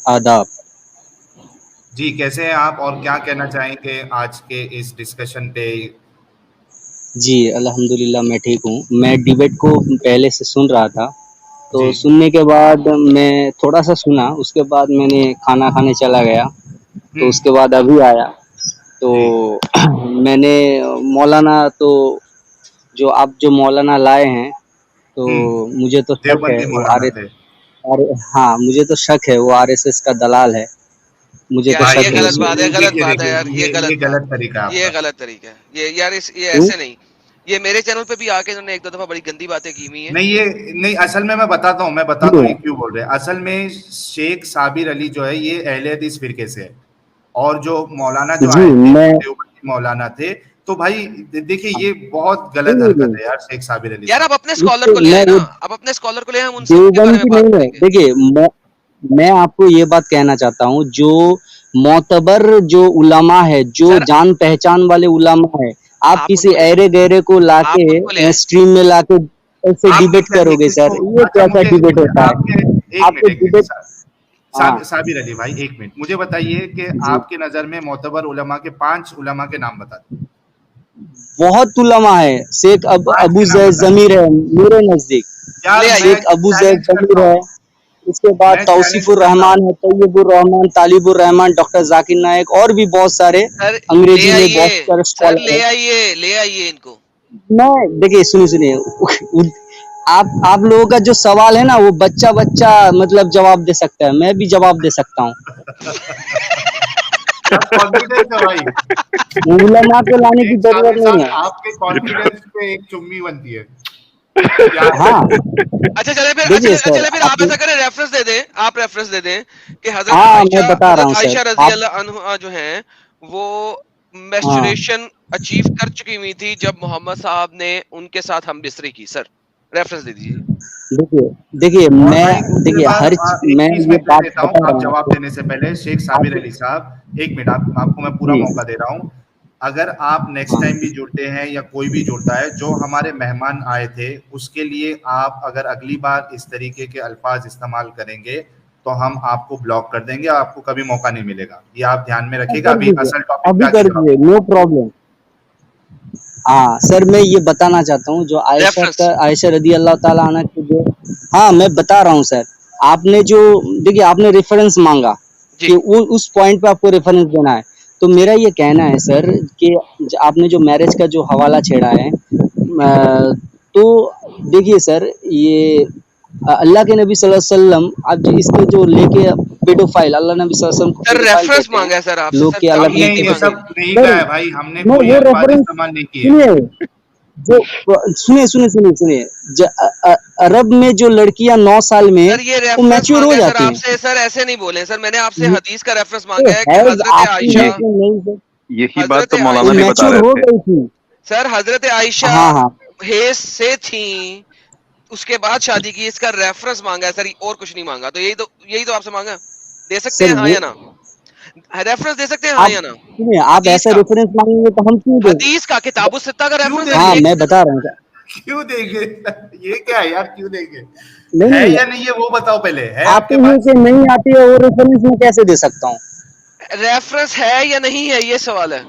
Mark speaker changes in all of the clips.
Speaker 1: आदाब।
Speaker 2: जी, कैसे हैं आप और क्या कहना चाहेंगे आज के इस डिस्कशन पे?
Speaker 1: जी, अल्हम्दुलिल्लाह मैं ठीक हूँ। मैं डिबेट को पहले से सुन रहा था,
Speaker 2: जी।
Speaker 1: तो सुनने के बाद मैं थोड़ा-सा सुना, उसके बाद मैंने खाना खाने चला गया, तो उसके बाद अभी आया। तो
Speaker 2: जी।
Speaker 1: मैंने मौलाना तो जो मौलाना लाए हैं, तो मुझे तो शक है
Speaker 2: देवबंदी
Speaker 1: वो
Speaker 2: मौलाना थे।
Speaker 1: हाँ, मुझे तो शक है वो आरएसएस का दलाल है। मुझे तो
Speaker 3: यार
Speaker 2: भाई
Speaker 3: ये
Speaker 1: शक है
Speaker 3: गलत
Speaker 1: उसमें।
Speaker 3: बात है, गलत
Speaker 2: देखिए,
Speaker 3: बात है
Speaker 2: देखिए,
Speaker 3: यार, ये
Speaker 2: ये
Speaker 3: गलत बात
Speaker 2: गलत तरीका है
Speaker 3: है, ये
Speaker 2: आपका।
Speaker 3: गलत तरीका है। ये यार ये
Speaker 1: क्यों?
Speaker 3: ऐसे नहीं। ये मेरे चैनल पे भी आके इन्होंने एक दो दफा बड़ी गंदी बातें की हुई हैं।
Speaker 2: नहीं, ये नहीं, असल में मैं बताता हूँ
Speaker 1: क्यों?
Speaker 2: ये क्यों बोल रहे हैं। असल में शेख साबिर अली जो है ये अहले हदीस फिरके से है, और जो मौलाना जो
Speaker 1: जी,
Speaker 2: आए थे
Speaker 1: मैं
Speaker 2: वो देवबंदी मौलाना थे। तो भाई देखिए,
Speaker 1: हाँ,
Speaker 2: ये बहुत
Speaker 1: नहीं,
Speaker 2: गलत
Speaker 1: नहीं,
Speaker 2: हरकत
Speaker 1: नहीं,
Speaker 2: है यार, शेख साबिर अली
Speaker 3: यार
Speaker 2: साहब।
Speaker 3: अब अपने स्कॉलर
Speaker 1: इसको
Speaker 3: को ले
Speaker 1: मैं
Speaker 3: आए ना,
Speaker 1: वो
Speaker 3: अब अपने स्कॉलर को ले आए, हम उनसे उनके बारे में
Speaker 1: देवबंद की
Speaker 3: बात
Speaker 1: नहीं है।
Speaker 3: करेंगे।
Speaker 1: देखिए, मैं आपको ये बात कहना चाहता हूँ, जो मोतबर जो उलमा है, जो
Speaker 3: सर
Speaker 1: जान पहचान वाले उलमा है, आप
Speaker 3: आप
Speaker 1: किसी
Speaker 3: उनको ले आए,
Speaker 1: ऐरे गहरे को
Speaker 3: आप उनको ले
Speaker 1: लाके
Speaker 3: आए।
Speaker 1: स्ट्रीम में लाके ऐसे
Speaker 2: आपने
Speaker 1: डिबेट
Speaker 2: चलिए
Speaker 1: करोगे सर,
Speaker 2: किसको,
Speaker 1: ये
Speaker 2: अच्छा,
Speaker 1: कैसा
Speaker 2: मुझे
Speaker 1: डिबेट
Speaker 2: मुझे
Speaker 1: होता है?
Speaker 2: आपके, एक
Speaker 1: आपको
Speaker 2: मिनट, एक मिनट,
Speaker 1: डिबेट हाँ,
Speaker 2: साबिर अली भाई, एक मिनट, मुझे बताइए कि
Speaker 1: जी।
Speaker 2: आपके नजर में मोतबर उलमा के 5 उलमा के नाम बता दीजिए।
Speaker 1: बहुत उलमा है। शेख
Speaker 2: 5
Speaker 1: अबू
Speaker 2: के नाम
Speaker 1: जैद
Speaker 2: बता
Speaker 1: ज़मीर
Speaker 2: दीजिए।
Speaker 1: है मेरे नज़दीक।
Speaker 3: ले
Speaker 2: यार मैं
Speaker 3: आइए।
Speaker 1: शेख अबू जैद
Speaker 2: चैलेंज
Speaker 1: ज़मीर
Speaker 2: करता
Speaker 1: है,
Speaker 2: हूँ,
Speaker 1: उसके बाद
Speaker 2: मैं चैलेंज
Speaker 1: तौसीफुर
Speaker 2: करता हूँ।
Speaker 1: रहमान है, तैयबुर रहमान, तालिबुर रहमान, डॉक्टर जाकिर नायक और भी बहुत सारे
Speaker 3: सर ले
Speaker 1: अंग्रेजी में
Speaker 3: आइए,
Speaker 1: बहुत सारे
Speaker 3: सर
Speaker 1: स्कॉलर
Speaker 3: ले
Speaker 1: हैं।
Speaker 3: आइए, ले आइए इनको।
Speaker 1: मैं देखिए सुनिए आप लोगों का जो सवाल है ना वो बच्चा मतलब जवाब दे सकता है, मैं भी जवाब दे सकता हूँ।
Speaker 2: क्या कॉन्फिडेंस है भाई।
Speaker 1: उलमा को लाने की
Speaker 2: एक
Speaker 1: जरूरत
Speaker 2: साबिर
Speaker 1: नहीं
Speaker 2: साहब,
Speaker 1: है।
Speaker 2: आपके कॉन्फिडेंस पे एक चुम्मी बनती है। क्या
Speaker 1: हाँ,
Speaker 3: अच्छा चले फिर,
Speaker 1: देखिए
Speaker 3: अच्छा
Speaker 1: सर
Speaker 3: चले फिर, आप
Speaker 1: आप
Speaker 3: ऐसा करें, रेफरेंस दे दें, आप रेफरेंस दे दें कि
Speaker 1: हाँ मैं बता रहा
Speaker 3: हजरत
Speaker 1: हूँ सर
Speaker 3: आयशा रजी
Speaker 1: आप
Speaker 3: अल्लाह अन्हा जो हैं वो
Speaker 1: हाँ
Speaker 3: मैस्टुरेशन अचीव कर चुकी हुई थी जब मोहम्मद साहब ने उनके साथ हम बिस्तरी की। सर रेफरेंस दे दीजिए।
Speaker 1: देखिए देखिए
Speaker 2: और
Speaker 1: मैं
Speaker 2: भाई दूसरी
Speaker 1: देखिए
Speaker 2: बात, एक
Speaker 1: मैं
Speaker 2: चीज
Speaker 1: ये
Speaker 2: मैं कह
Speaker 1: बात
Speaker 2: देता हूँ,
Speaker 1: बता
Speaker 2: आप
Speaker 1: रहा हूँ
Speaker 2: जवाब
Speaker 1: आपको
Speaker 2: देने से पहले, शेख साबिर
Speaker 1: आपको
Speaker 2: अली साहब, एक मिनट, आपको मैं पूरा
Speaker 1: जी
Speaker 2: मौका दे रहा हूँ। अगर आप नेक्स्ट
Speaker 1: हाँ
Speaker 2: टाइम भी जुड़ते हैं या कोई भी जुड़ता है, जो हमारे मेहमान आए थे उसके लिए आप अगर अगली बार इस तरीके के अल्फाज इस्तेमाल करेंगे तो हम आपको ब्लॉक कर देंगे, आपको कभी मौका नहीं मिलेगा, ये आप ध्यान में रखिएगा।
Speaker 1: कर
Speaker 2: अभी
Speaker 1: दीजिए,
Speaker 2: असल टॉपिक पे
Speaker 1: अभी
Speaker 2: आके
Speaker 1: कर
Speaker 2: जवाब
Speaker 1: दीजिए,
Speaker 2: दीजिए।
Speaker 1: No problem. हाँ सर मैं ये बताना चाहता हूँ जो
Speaker 3: रेफरेंस
Speaker 1: आयशा रदी अल्लाह ताला अन्हा की जो हाँ मैं बता रहा हूँ सर। आपने जो देखिए आपने रेफरेंस मांगा
Speaker 3: जी।
Speaker 1: कि वो उस पॉइंट पे आपको रेफरेंस देना है, तो मेरा ये कहना है सर कि आपने जो मैरिज का जो हवाला छेड़ा है तो देखिए सर ये अल्लाह के नबी सल्लल्लाहु अलैहि वसल्लम आप जो इसको जो लेके पेडोफाइल अल्लाह नबी सल्लल्लाहु अलैहि वसल्लम को
Speaker 3: सर
Speaker 1: पेडोफाइल
Speaker 3: रेफरेंस
Speaker 1: कहते हैं
Speaker 3: मांगा है सर आपसे,
Speaker 1: लोग
Speaker 3: सर
Speaker 1: के अल्लाह के
Speaker 2: हमने
Speaker 3: तावील नहीं
Speaker 2: ये
Speaker 3: मांगी।
Speaker 2: सब नहीं
Speaker 1: सर
Speaker 2: कहा है भाई, हमने
Speaker 1: मैं
Speaker 2: कोई
Speaker 1: वो
Speaker 2: अल्फाज
Speaker 1: रेफरेंस
Speaker 2: इस्तेमाल नहीं किए।
Speaker 1: सुनिए जो सुनिए अरब में जो लड़कियां 9 साल में
Speaker 3: सर ये
Speaker 1: वो
Speaker 3: रेफरेंस
Speaker 1: मैच्योर
Speaker 3: मांगा
Speaker 1: हो
Speaker 3: है सर
Speaker 1: जाती हैं।
Speaker 3: आपसे, सर ऐसे नहीं बोले सर, मैंने आपसे
Speaker 1: ये
Speaker 3: हदीस का रेफरेंस मांगा है कि
Speaker 1: हैज
Speaker 3: हजरत
Speaker 1: आपकी
Speaker 3: आयशा,
Speaker 1: है कि नहीं सर?
Speaker 4: यही बात
Speaker 3: हजरत
Speaker 4: तो
Speaker 1: वो
Speaker 4: मौलाना भी
Speaker 3: आयशा,
Speaker 4: बता
Speaker 1: मैच्योर
Speaker 4: रहे
Speaker 1: हो
Speaker 4: थे।
Speaker 1: गई थी।
Speaker 3: सर हजरत आयशा
Speaker 1: हाँ हाँ
Speaker 3: हेज से थी, उसके बाद शादी की, इसका रेफरेंस मांगा है सर, और कुछ नहीं मांगा। तो यही तो आपसे मांगा। दे सकते
Speaker 1: सर
Speaker 3: हैं हाँ
Speaker 1: वो
Speaker 3: या ना? रेफरेंस दे सकते हैं हाँ
Speaker 1: आप
Speaker 3: या ना?
Speaker 1: सुनिए आप
Speaker 3: हदीस
Speaker 1: ऐसा
Speaker 3: का,
Speaker 1: रेफरेंस मांगेंगे तो हम क्यों दें?
Speaker 3: हदीस का किताबुस सित्ता का
Speaker 2: क्यों
Speaker 3: रेफरेंस
Speaker 1: हाँ
Speaker 2: देंगे?
Speaker 3: दीजिए।
Speaker 1: मैं बता रहा हूँ सर।
Speaker 2: क्यों देंगे? ये क्या है यार, क्यों देंगे?
Speaker 1: नहीं
Speaker 2: है
Speaker 1: नहीं
Speaker 2: या नहीं है वो बताओ पहले, है आपके
Speaker 1: आती है
Speaker 2: पास?
Speaker 1: कि नहीं आती है वो रेफरेंस मैं कैसे दे सकता हूँ?
Speaker 3: रेफरेंस है या नहीं है, ये सवाल है।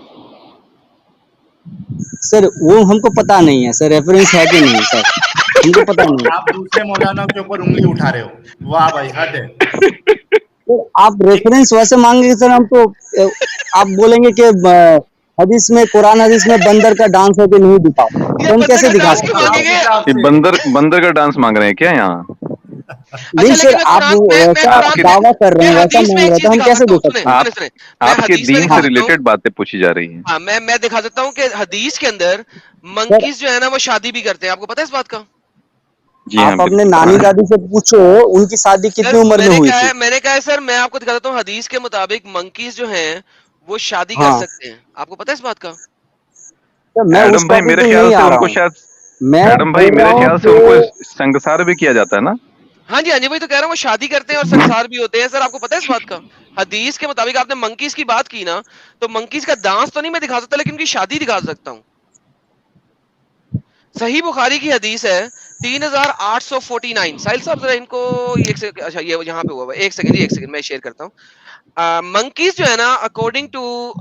Speaker 1: सर वो हमको पता नहीं है सर, रेफरेंस है कि नहीं सर, हमको पता नहीं है।
Speaker 2: आप दूसरे मौलाना के ऊपर उंगली उठा रहे हो, वाह भाई, हद है।
Speaker 1: तो आप
Speaker 2: एक
Speaker 1: रेफरेंस वैसे मांगेंगे सर हम तो आप बोलेंगे कि हदीस में कुरान हदीस में बंदर का डांस है कि नहीं दिखाओ,
Speaker 3: ये
Speaker 1: तो हम
Speaker 3: बंदे
Speaker 1: कैसे
Speaker 3: का
Speaker 1: दिखा
Speaker 3: डांस क्यों
Speaker 1: सकते हैं
Speaker 2: आप
Speaker 1: सर?
Speaker 3: मांगेंगे?
Speaker 2: हिसाब
Speaker 4: ये
Speaker 2: से।
Speaker 4: बंदर का डांस मांग रहे हैं क्या यहाँ?
Speaker 1: नहीं
Speaker 3: अच्छा
Speaker 1: सर
Speaker 3: लेकिन मैं
Speaker 1: आप
Speaker 3: कुरान, मैं
Speaker 1: वैसा
Speaker 3: कुरान
Speaker 4: आपके
Speaker 3: में,
Speaker 1: दावा कर रहे
Speaker 3: मैं
Speaker 1: हैं वैसा
Speaker 3: हदीस में
Speaker 1: मांग
Speaker 3: एक
Speaker 1: रहे हैं,
Speaker 3: चीज
Speaker 1: तो हम
Speaker 3: दिखा
Speaker 1: कैसे
Speaker 3: सकता
Speaker 1: दे
Speaker 3: हूँ, सुने
Speaker 1: सकते हैं?
Speaker 3: सुने
Speaker 4: आप
Speaker 3: सुने, मैं
Speaker 4: आपके
Speaker 3: हदीस में
Speaker 4: दीन
Speaker 3: दिखा
Speaker 4: से
Speaker 3: सकता हूँ।
Speaker 4: रिलेटेड बातें पूछी जा रही हैं।
Speaker 3: हाँ मैं दिखा सकता हूँ कि हदीस के अंदर
Speaker 1: सर
Speaker 3: मंकीज जो है ना वो शादी भी करते हैं। आपको पता है इस बात का?
Speaker 4: जी हाँ,
Speaker 1: आप अपने
Speaker 4: बिल्कुल पता
Speaker 1: नानी
Speaker 4: है।
Speaker 1: दादी से पूछो उनकी शादी
Speaker 3: सर
Speaker 1: कितनी उम्र में हुई थी।
Speaker 3: मैंने कहा है सर, मैं आपको दिखा देता हूँ, हदीस के मुताबिक मंकीज जो हैं वो शादी कर
Speaker 1: हाँ
Speaker 3: सकते हैं। आपको पता है इस बात का?
Speaker 1: तो मैं उस
Speaker 4: एडम भाई
Speaker 1: टॉपिक
Speaker 4: मेरे
Speaker 1: पे
Speaker 4: ख्याल
Speaker 1: नहीं
Speaker 4: से
Speaker 1: आ रहा
Speaker 4: उनको
Speaker 1: हूँ,
Speaker 4: शायद
Speaker 1: मैं
Speaker 4: एडम भाई
Speaker 1: बोल रहा
Speaker 4: मेरे
Speaker 1: हूँ
Speaker 4: ख्याल से उनको
Speaker 1: कि
Speaker 4: संगसार भी किया जाता है ना?
Speaker 3: हाँ जी वही तो कह रहा हूँ, वो शादी करते हैं और संसार भी होते हैं। सर आपको पता है इस बात का? हदीस के मुताबिक, आपने मंकीज की बात की ना, तो मंकीज का डांस तो नहीं मैं दिखा सकता, लेकिन उनकी शादी दिखा सकता हूँ। सही बुखारी की हदीस है 3849। साहिल साहब जरा इनको एक से, अच्छा ये यहाँ पे हुआ हुआ है। एक सेकंड जी, एक सेकंड मैं शेयर करता हूँ। मंकीज जो है ना, अकॉर्डिंग टू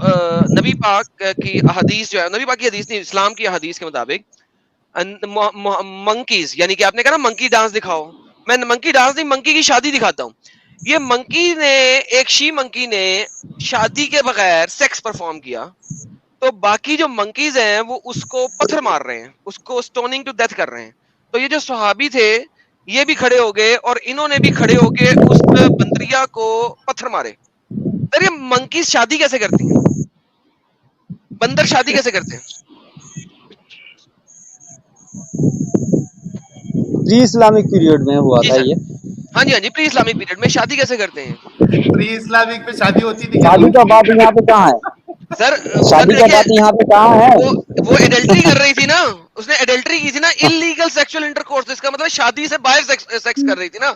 Speaker 3: नबी पाक की हदीस जो है, नबी पाक की हदीस नहीं, इस्लाम की हदीस के मुताबिक मंकीज, यानी कि आपने कहा ना मंकी डांस दिखाओ, मैं मंकी डांस नहीं, मंकी की शादी दिखाता हूँ। ये मंकी ने, एक शी मंकी ने शादी के बगैर सेक्स परफॉर्म किया, तो बाकी जो मंकीज हैं वो उसको पत्थर मार रहे हैं, उसको स्टोनिंग टू डेथ कर रहे हैं। तो ये जो सहाबी थे ये भी खड़े हो गए और इन्होंने भी खड़े होके उस बंदरिया को पत्थर मारे। सर ये मंकीज शादी कैसे करती हैं? बंदर शादी कैसे करते हैं?
Speaker 1: प्री इस्लामिक पीरियड में हुआ
Speaker 3: जी
Speaker 1: था
Speaker 3: सर।
Speaker 1: ये।
Speaker 3: हाँ जी, हाँ जी, प्री इस्लामिक पीरियड में शादी कैसे करते हैं?
Speaker 2: प्री इस्लामिक पे शादी होती थी क्या?
Speaker 1: शादी का बात यहाँ पे कहाँ है?
Speaker 3: सर
Speaker 1: शादी का
Speaker 3: देखिए,
Speaker 1: बात यहाँ पे कहाँ है?
Speaker 3: वो एडल्ट्री कर रही थी ना, उसने एडल्ट्री की थी ना, इलीगल सेक्सुअल इंटरकोर्स, इसका मतलब शादी से बाहर सेक्स कर रही थी ना।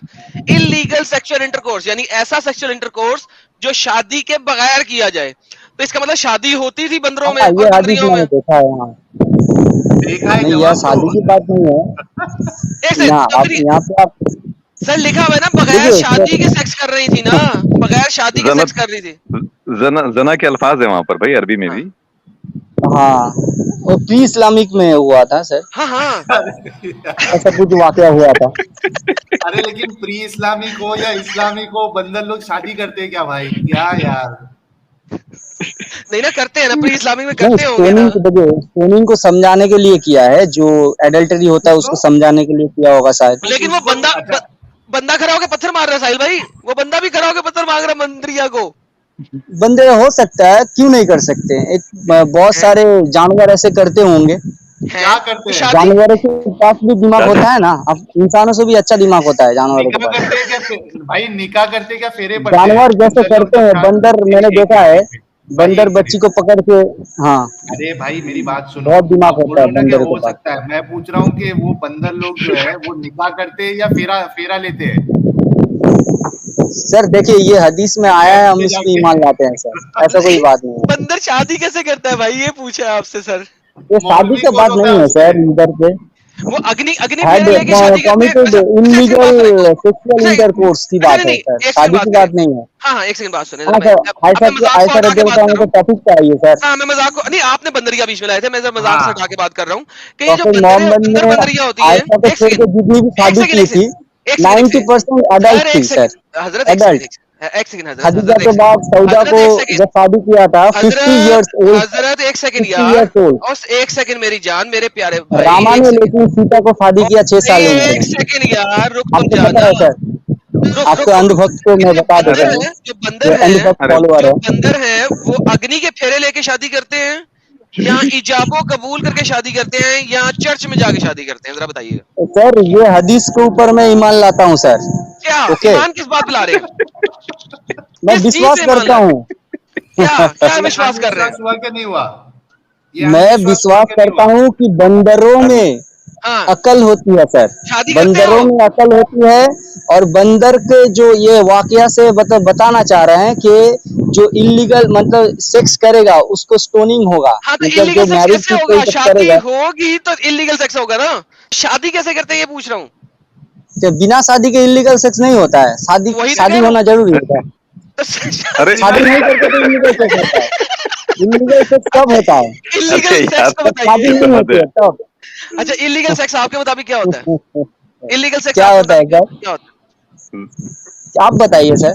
Speaker 3: इलीगल सेक्सुअल इंटरकोर्स यानी ऐसा सेक्सुअल इंटरकोर्स जो शादी के बगैर किया जाए, तो इसका मतलब शादी होती थी बंदरों में
Speaker 1: हाँ,
Speaker 3: और
Speaker 1: ये हदीस
Speaker 3: बंदरियों
Speaker 1: मैंने
Speaker 3: में।
Speaker 1: देखा है। हाँ,
Speaker 2: देखा है
Speaker 1: नहीं, यह
Speaker 2: जवाब
Speaker 1: शादी
Speaker 2: दो।
Speaker 1: की बात नहीं है।
Speaker 3: एक सेकंड,
Speaker 1: यहाँ
Speaker 3: तो
Speaker 1: आप,
Speaker 3: फिर
Speaker 1: यहाँ पे आप
Speaker 3: सर लिखा हुआ है ना, बगैर
Speaker 1: देखिए
Speaker 3: शादी के सेक्स कर रही थी ना, बगैर शादी के
Speaker 4: जना
Speaker 3: सेक्स कर रही थी।
Speaker 4: जना के अल्फाज है वहां पर भाई, अरबी में
Speaker 3: हाँ
Speaker 4: भी।
Speaker 1: हाँ, वो प्री इस्लामिक में हुआ था सर,
Speaker 3: हाँ हाँ।
Speaker 1: ऐसा कुछ वाकया हुआ था।
Speaker 2: अरे लेकिन प्री इस्लामिक हो या इस्लामिक हो, बंदर लोग शादी करते हैं क्या भाई? क्या यार।
Speaker 3: नहीं ना, करते हैं ना, प्री इस्लामिक में
Speaker 1: नहीं,
Speaker 3: करते होंगे ना।
Speaker 1: स्टोनिंग को देखिए, स्टोनिंग को समझाने के लिए किया है, जो एडल्टरी होता है उसको
Speaker 2: किसको?
Speaker 1: समझाने के लिए किया होगा शायद।
Speaker 3: लेकिन वो
Speaker 2: उसको अच्छा।
Speaker 3: बंदा खड़ा होकर पत्थर मार रहा है साहिल भाई, वो बंदा भी खड़ा होकर पत्थर मार रहा है मंत्रिया को।
Speaker 1: बंदे हो सकता है, क्यों नहीं कर सकते? एक बहुत
Speaker 3: है,
Speaker 1: सारे जानवर ऐसे करते होंगे।
Speaker 3: है
Speaker 2: क्या
Speaker 3: तो
Speaker 2: करते हैं?
Speaker 3: शादी।
Speaker 1: जानवरों के पास भी दिमाग
Speaker 4: शादी
Speaker 1: होता है ना, अब इंसानों से भी अच्छा दिमाग होता है जानवरों के
Speaker 2: निकाह
Speaker 1: पास।
Speaker 2: करते हैं क्या भाई? निकाह करते हैं क्या फेरे पड़ते हैं
Speaker 1: जानवर जैसे
Speaker 2: बंदर लोग
Speaker 1: करते
Speaker 2: जब
Speaker 1: हैं,
Speaker 2: शादी?
Speaker 1: बंदर मैंने
Speaker 2: एक
Speaker 1: देखा है,
Speaker 2: मिनट, एक मिनट भाई,
Speaker 1: बंदर
Speaker 2: एक
Speaker 1: बच्ची
Speaker 2: मिनट।
Speaker 1: को पकड़ के, हाँ,
Speaker 2: अरे भाई मेरी बात सुनो।
Speaker 1: बहुत दिमाग
Speaker 2: आप बोल
Speaker 1: होता
Speaker 2: रहे
Speaker 1: है
Speaker 2: हो ना कि
Speaker 1: बंदर के
Speaker 2: हो
Speaker 1: पास।
Speaker 2: सकता है, मैं पूछ रहा हूँ कि वो बंदर लोग जो है वो निकाह करते हैं या फेरा फेरा लेते हैं?
Speaker 1: सर देखिए, ये हदीस में आया है, हम
Speaker 2: कैसे
Speaker 1: इस पे
Speaker 2: जाके?
Speaker 1: ईमान लाते हैं सर, ऐसा कोई
Speaker 3: नहीं,
Speaker 1: बात नहीं है।
Speaker 3: बंदर शादी कैसे करता है भाई, ये पूछा है आपसे सर।
Speaker 1: ये शादी
Speaker 2: मौलवी
Speaker 1: का
Speaker 2: कौन
Speaker 1: बात
Speaker 2: होता
Speaker 1: नहीं
Speaker 2: है
Speaker 1: है
Speaker 2: उसमें?
Speaker 1: सर, इधर पे
Speaker 3: वो अग्नि अग्नि
Speaker 1: हैड
Speaker 3: फेरे लेके शादी करते हैं।
Speaker 1: कमिटेड
Speaker 3: अच्छा अच्छा, एक सेकंड
Speaker 1: इलीगल
Speaker 3: बात सुने।
Speaker 1: सेक्सुअल
Speaker 3: अच्छा
Speaker 1: इंटरकोर्स की
Speaker 3: अच्छा, नहीं
Speaker 1: बात है
Speaker 3: नहीं,
Speaker 1: सर,
Speaker 3: एक सेकंड
Speaker 1: शादी
Speaker 3: बात
Speaker 1: की
Speaker 3: करें।
Speaker 1: बात नहीं है।
Speaker 3: हाँ हाँ, एक सेकंड बात सुने जरा,
Speaker 1: हाँ
Speaker 3: मैं
Speaker 1: सर,
Speaker 3: अब मैं मजाक को
Speaker 1: ऐसा
Speaker 3: हटा के
Speaker 1: रदियल्लाहु
Speaker 3: बात कर
Speaker 1: अन्हु
Speaker 3: रहा
Speaker 1: का
Speaker 3: हूँ।
Speaker 1: टॉपिक चाहिए सर।
Speaker 3: हाँ मैं मजाक को नहीं, आपने बंदरिया बीच में लाए थे, मैं जरा मजाक से
Speaker 2: हाँ।
Speaker 3: हटा के बात कर रहा हूँ कि ये जो
Speaker 1: प्रॉफेट
Speaker 3: बंदर
Speaker 1: मोहम्मद
Speaker 3: बंदर
Speaker 1: ने
Speaker 3: बंदरिया होती है।
Speaker 1: आयशा को
Speaker 3: एक
Speaker 1: छोड़
Speaker 3: सेकंड,
Speaker 1: के जितनी भी
Speaker 3: एक
Speaker 1: शादी
Speaker 3: सेकंड,
Speaker 1: की
Speaker 3: एक
Speaker 1: थी,
Speaker 3: सेकंड, एक सेकंड, एक सेकंड
Speaker 1: 90%
Speaker 3: सर,
Speaker 1: अडल्ट
Speaker 3: एक
Speaker 1: थी सर,
Speaker 3: सेकंड हजरत, एक सेकंड,
Speaker 1: एडल्ट।
Speaker 3: एक सेकंड हजरत,
Speaker 1: खदीजा
Speaker 3: हजरत
Speaker 1: के
Speaker 3: एक सेकंड,
Speaker 1: बाद सऊदा
Speaker 3: हजरत
Speaker 1: को
Speaker 3: एक सेकंड,
Speaker 1: जब शादी किया था, 50
Speaker 3: हजरत,
Speaker 1: इयर्स ओल्ड था,
Speaker 3: हजरत एक सेकंड
Speaker 1: 50
Speaker 3: यार,
Speaker 1: इयर्स ओल्ड।
Speaker 3: और एक सेकंड मेरी जान, मेरे प्यारे भाई,
Speaker 1: रामा
Speaker 3: एक
Speaker 1: ने
Speaker 3: सेकंड,
Speaker 1: लेकिन सीता को शादी किया 6 साल उम्र
Speaker 3: एक
Speaker 1: में।
Speaker 3: सेकंड यार, रुक तुम
Speaker 1: आपको पता
Speaker 3: जाना,
Speaker 1: है सर?
Speaker 3: रुक
Speaker 1: आपको
Speaker 3: रुक रुक रुक।
Speaker 1: अंधभक्त को
Speaker 3: लेकिन
Speaker 1: मैं
Speaker 3: जो
Speaker 1: बता
Speaker 3: बंदर
Speaker 1: देता हूँ,
Speaker 3: है, जो
Speaker 1: जो
Speaker 3: बंदर है,
Speaker 1: अंधभक्त
Speaker 4: अरे
Speaker 1: फॉलोअर
Speaker 3: जो
Speaker 1: है।
Speaker 3: बंदर है वो अग्नि के फेरे लेके शादी करते हैं, या इजाबो कबूल करके शादी करते हैं, या चर्च में जाके शादी करते हैं, जरा बताइएगा।
Speaker 1: सर ये हदीस के ऊपर मैं ईमान लाता हूँ सर।
Speaker 3: क्या
Speaker 1: ओके,
Speaker 3: ईमान किस बात पे ला रहे हैं?
Speaker 1: मैं
Speaker 3: किस चीज
Speaker 1: विश्वास
Speaker 3: पे ईमान
Speaker 1: करता
Speaker 3: ला रहे
Speaker 1: हूँ।
Speaker 3: हैं? क्या क्या
Speaker 2: ये
Speaker 3: विश्वास कर रहे हैं?
Speaker 2: अंधविश्वास हुआ क्या नहीं हुआ? ये
Speaker 1: मैं
Speaker 2: अंधविश्वास हुआ
Speaker 1: विश्वास
Speaker 2: क्या नहीं
Speaker 1: करता
Speaker 2: हुआ?
Speaker 1: हूँ कि बंदरों
Speaker 4: अरे
Speaker 1: में
Speaker 3: हाँ,
Speaker 1: अकल होती है सर,
Speaker 3: शादी करते हैं
Speaker 1: बंदरों
Speaker 3: वो।
Speaker 1: में अकल होती है। और बंदर के जो ये वाकया से बताना चाह रहे हैं कि जो इलीगल मतलब सेक्स करेगा उसको स्टोनिंग होगा,
Speaker 3: हाँ तो
Speaker 1: मतलब
Speaker 3: इलीगल
Speaker 1: जो
Speaker 3: सेक्स
Speaker 1: मैरिज
Speaker 3: कैसे
Speaker 1: की कोई
Speaker 3: होगा?
Speaker 1: सेक्स
Speaker 3: शादी
Speaker 1: करेगा,
Speaker 3: होगी तो इलीगल सेक्स होगा ना। शादी कैसे करते हैं ये पूछ रहा हूँ।
Speaker 1: तो बिना शादी के इलीगल सेक्स नहीं होता है, शादी
Speaker 3: वही तो कह
Speaker 1: शादी
Speaker 3: रहा हूँ।
Speaker 1: होना जरूरी होता है।
Speaker 3: तो
Speaker 4: अरे
Speaker 2: बिना
Speaker 1: शादी नहीं करके तो इलीगल सेक्स होता है। इलीगल सेक्स कब होता है?
Speaker 3: इलीगल
Speaker 4: अरे यार,
Speaker 3: सेक्स तो
Speaker 1: जब शादी
Speaker 3: बताइए।
Speaker 4: ये तो
Speaker 1: नहीं
Speaker 4: हद
Speaker 1: होती
Speaker 4: है।
Speaker 1: है तब।
Speaker 3: अच्छा, इलीगल सेक्स आपके मुताबिक क्या होता है? इलीगल सेक्स
Speaker 1: क्या
Speaker 3: आपके
Speaker 1: होता है
Speaker 3: मुताबिक
Speaker 1: सर?
Speaker 3: क्या होता
Speaker 1: आप बताइए सर।
Speaker 3: है?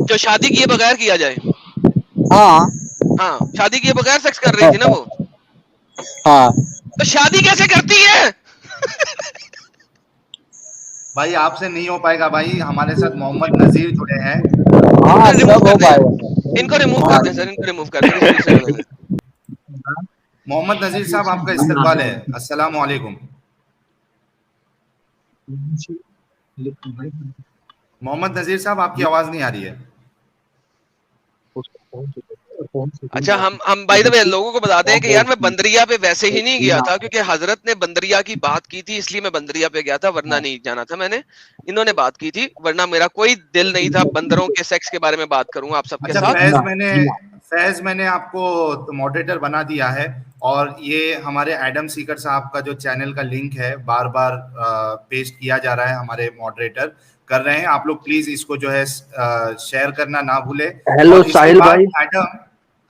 Speaker 3: जो शादी किए बगैर किया जाए।
Speaker 1: हाँ।
Speaker 3: हाँ, शादी किए बगैर सेक्स कर रही थी ना वो।
Speaker 1: हाँ
Speaker 3: तो शादी कैसे करती है?
Speaker 2: भाई आपसे नहीं हो पाएगा भाई, हमारे साथ मोहम्मद नजीर जुड़े हैं।
Speaker 1: हाँ,
Speaker 3: रिमूव
Speaker 1: सब
Speaker 3: कर
Speaker 1: हो
Speaker 3: दें,
Speaker 1: पाएगा।
Speaker 3: इनको रिमूव कर
Speaker 1: हाँ,
Speaker 3: दें सर, इनको रिमूव कर दें, किसी दूसरे को दे दें।
Speaker 2: मोहम्मद नजीर साहब आपका इस्तकबाल है। अस्सलाम वालेकुम। मोहम्मद नजीर साहब आपकी आवाज नहीं आ रही है।
Speaker 3: अच्छा, हम बाय द वे लोगों को बताते हैं कि यार मैं बंदरिया पे वैसे ही नहीं गया था क्योंकि हजरत ने बंदरिया की बात की थी, इसलिए मैं बंदरिया पे गया था, वरना नहीं जाना था मैंने। इन्होंने बात की थी, वरना मेरा कोई दिल नहीं था बंदरों के सेक्स के बारे में बात करूं आप सबके
Speaker 2: अच्छा
Speaker 3: साथ।
Speaker 2: फैज मैंने आपको मॉडरेटर बना दिया है, और ये हमारे एडम सीकर साहब का जो चैनल का लिंक है बार बार पेस्ट किया जा रहा है, हमारे मॉडरेटर कर रहे हैं। आप लोग प्लीज इसको जो है शेयर करना ना भूले।
Speaker 5: हेलो
Speaker 2: और इसके
Speaker 5: साहिल
Speaker 2: बाद
Speaker 5: भाई।
Speaker 2: एडम
Speaker 3: जी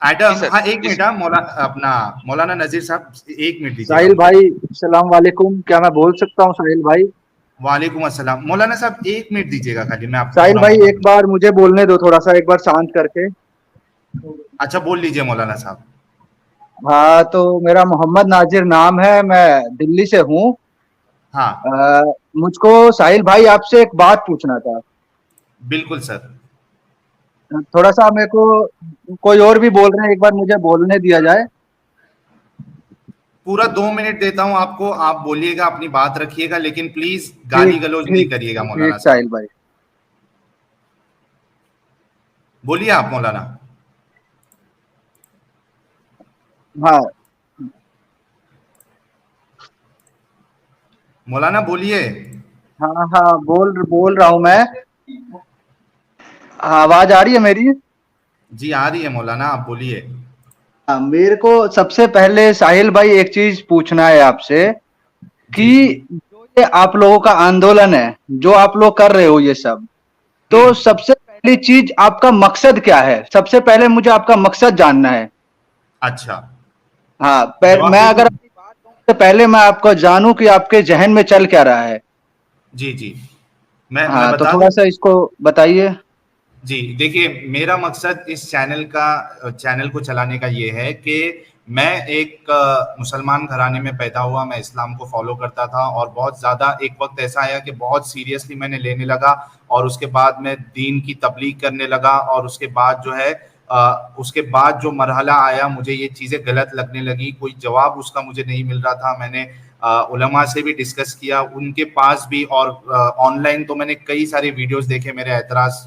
Speaker 2: एडम
Speaker 3: सर,
Speaker 2: हाँ, एक
Speaker 3: जी
Speaker 2: मिनट,
Speaker 3: सर।
Speaker 2: हाँ, मौलाना नजीर साहब, एक मिनट दीजिएगा
Speaker 5: साहिल
Speaker 2: मुझे।
Speaker 5: भाई, सलाम वालेकुम। क्या मैं बोल सकता हूँ साहिल भाई?
Speaker 2: वालेकुम अस्सलाम। मौलाना साहब एक मिनट दीजिएगा खाली, मैं आपको
Speaker 5: साहिल
Speaker 2: पूरा
Speaker 5: भाई
Speaker 2: मौका
Speaker 5: एक
Speaker 2: दूं।
Speaker 5: बार मुझे बोलने दो, थोड़ा सा एक बार शांत करके।
Speaker 2: अच्छा बोल लीजिए मौलाना साहब।
Speaker 5: हाँ, तो मेरा मोहम्मद नाजिर नाम है, मैं दिल्ली से हूँ।
Speaker 2: हाँ
Speaker 5: मुझको साहिल भाई आपसे एक बात पूछना था।
Speaker 2: बिल्कुल सर।
Speaker 5: थोड़ा सा मेरे को, कोई और भी बोल रहे हैं, एक बार मुझे बोलने दिया जाए।
Speaker 2: पूरा 2 मिनट देता हूं आपको, आप बोलिएगा, अपनी बात रखिएगा, लेकिन प्लीज गाली
Speaker 5: ठीक
Speaker 2: गलौज नहीं
Speaker 5: ठीक
Speaker 2: करिएगा
Speaker 5: ठीक
Speaker 2: मौलाना साहब।
Speaker 5: साहिल भाई।
Speaker 2: बोलिए आप मौलाना।
Speaker 5: हाँ
Speaker 2: मौलाना बोलिए।
Speaker 5: हाँ हाँ, बोल बोल रहा हूँ मैं। हाँ, आवाज आ रही है मेरी?
Speaker 2: जी आ रही है मौलाना, आप बोलिए।
Speaker 5: हाँ, मेरे को सबसे पहले साहिल भाई एक चीज पूछना है आपसे
Speaker 2: जी।
Speaker 5: कि जो ये आप लोगों का आंदोलन है, जो आप लोग कर रहे हो ये सब, तो
Speaker 2: हम्म।
Speaker 5: सबसे पहली चीज आपका मकसद क्या है? सबसे पहले मुझे आपका मकसद जानना है।
Speaker 2: अच्छा,
Speaker 5: हाँ,
Speaker 2: जवाब
Speaker 5: मैं
Speaker 2: दे
Speaker 5: अगर
Speaker 2: दूं?
Speaker 5: अपनी बात कहूं तो पहले मैं आपको जानूं कि आपके जहन में चल क्या रहा है।
Speaker 2: जी जी, मैं
Speaker 5: हाँ, तो
Speaker 2: बता
Speaker 5: थोड़ा
Speaker 2: दूं।
Speaker 5: सा इसको बताइए।
Speaker 2: जी देखिए, मेरा मकसद इस चैनल को चलाने का ये है कि मैं एक मुसलमान घराने में पैदा हुआ, मैं इस्लाम को फॉलो करता था, और बहुत ज़्यादा एक वक्त ऐसा आया कि बहुत सीरियसली मैंने लेने लगा, और उसके बाद मैं दीन की तबलीग करने लगा, और उसके बाद जो है उसके बाद जो मरहला आया, मुझे ये चीज़ें गलत लगने लगी, कोई जवाब उसका मुझे नहीं मिल रहा था। मैंने उलमा से भी डिस्कस किया, उनके पास भी, और ऑनलाइन तो मैंने कई सारे वीडियोस देखे मेरे एतराज़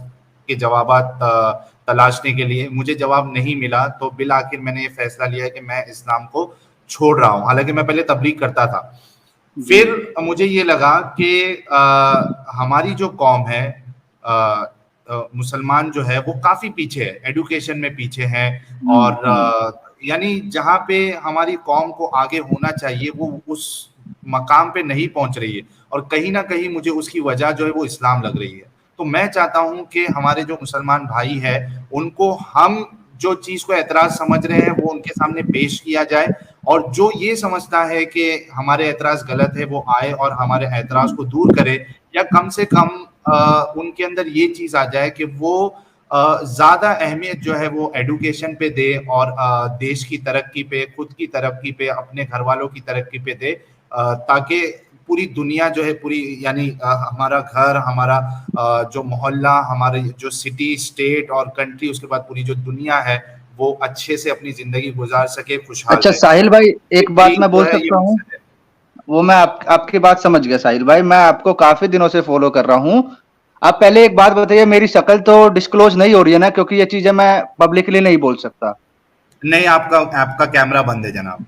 Speaker 2: के जवाबात तलाशने के लिए, मुझे जवाब नहीं मिला, तो बिल आखिर मैंने ये फैसला लिया कि मैं इस्लाम को छोड़ रहा हूँ। हालांकि मैं पहले तबलीग करता था।
Speaker 5: जी
Speaker 2: फिर मुझे ये लगा कि हमारी जो कौम है, मुसलमान जो है वो काफी पीछे है, एडुकेशन में पीछे है, और
Speaker 5: हम्म।
Speaker 2: यानी जहाँ पे हमारी कौम को आगे होना चाहिए वो उस मकाम पे नहीं पहुंच रही है, और कहीं ना कहीं मुझे उसकी वजह जो है वो इस्लाम लग रही है। तो मैं चाहता हूं कि हमारे जो मुसलमान भाई है उनको हम जो चीज को एतराज समझ रहे हैं वो उनके सामने पेश किया जाए, और जो ये समझता है कि हमारे एतराज गलत है वो आए और हमारे एतराज को दूर करे, या कम से कम उनके अंदर ये चीज आ जाए कि वो ज्यादा अहमियत जो है वो एडुकेशन पे दे, और देश की तरक्की पे, खुद की तरक्की पे, अपने घर वालों की तरक्की पे दे, ताकि पूरी दुनिया जो है, पूरी यानी हमारा घर, हमारा जो मोहल्ला, हमारे जो सिटी, स्टेट और कंट्री, उसके बाद पूरी जो दुनिया है, वो अच्छे से अपनी जिंदगी गुजार सके, खुशहाल
Speaker 5: अच्छा
Speaker 2: रहे।
Speaker 5: साहिल भाई,
Speaker 2: ये
Speaker 5: एक बात
Speaker 2: मेरी
Speaker 5: मैं
Speaker 2: जो
Speaker 5: बोल
Speaker 2: है ये
Speaker 5: सकता हूँ?
Speaker 2: मकसद है।
Speaker 5: वो मैं आपकी बात समझ गया साहिल भाई, मैं आपको काफी दिनों से फॉलो कर रहा हूँ। आप पहले एक बात बताइए, मेरी शक्ल तो डिस्क्लोज नहीं हो रही है ना? क्योंकि ये चीजें मैं पब्लिकली नहीं बोल सकता।
Speaker 2: नहीं, आपका आपका कैमरा बंद है जनाब।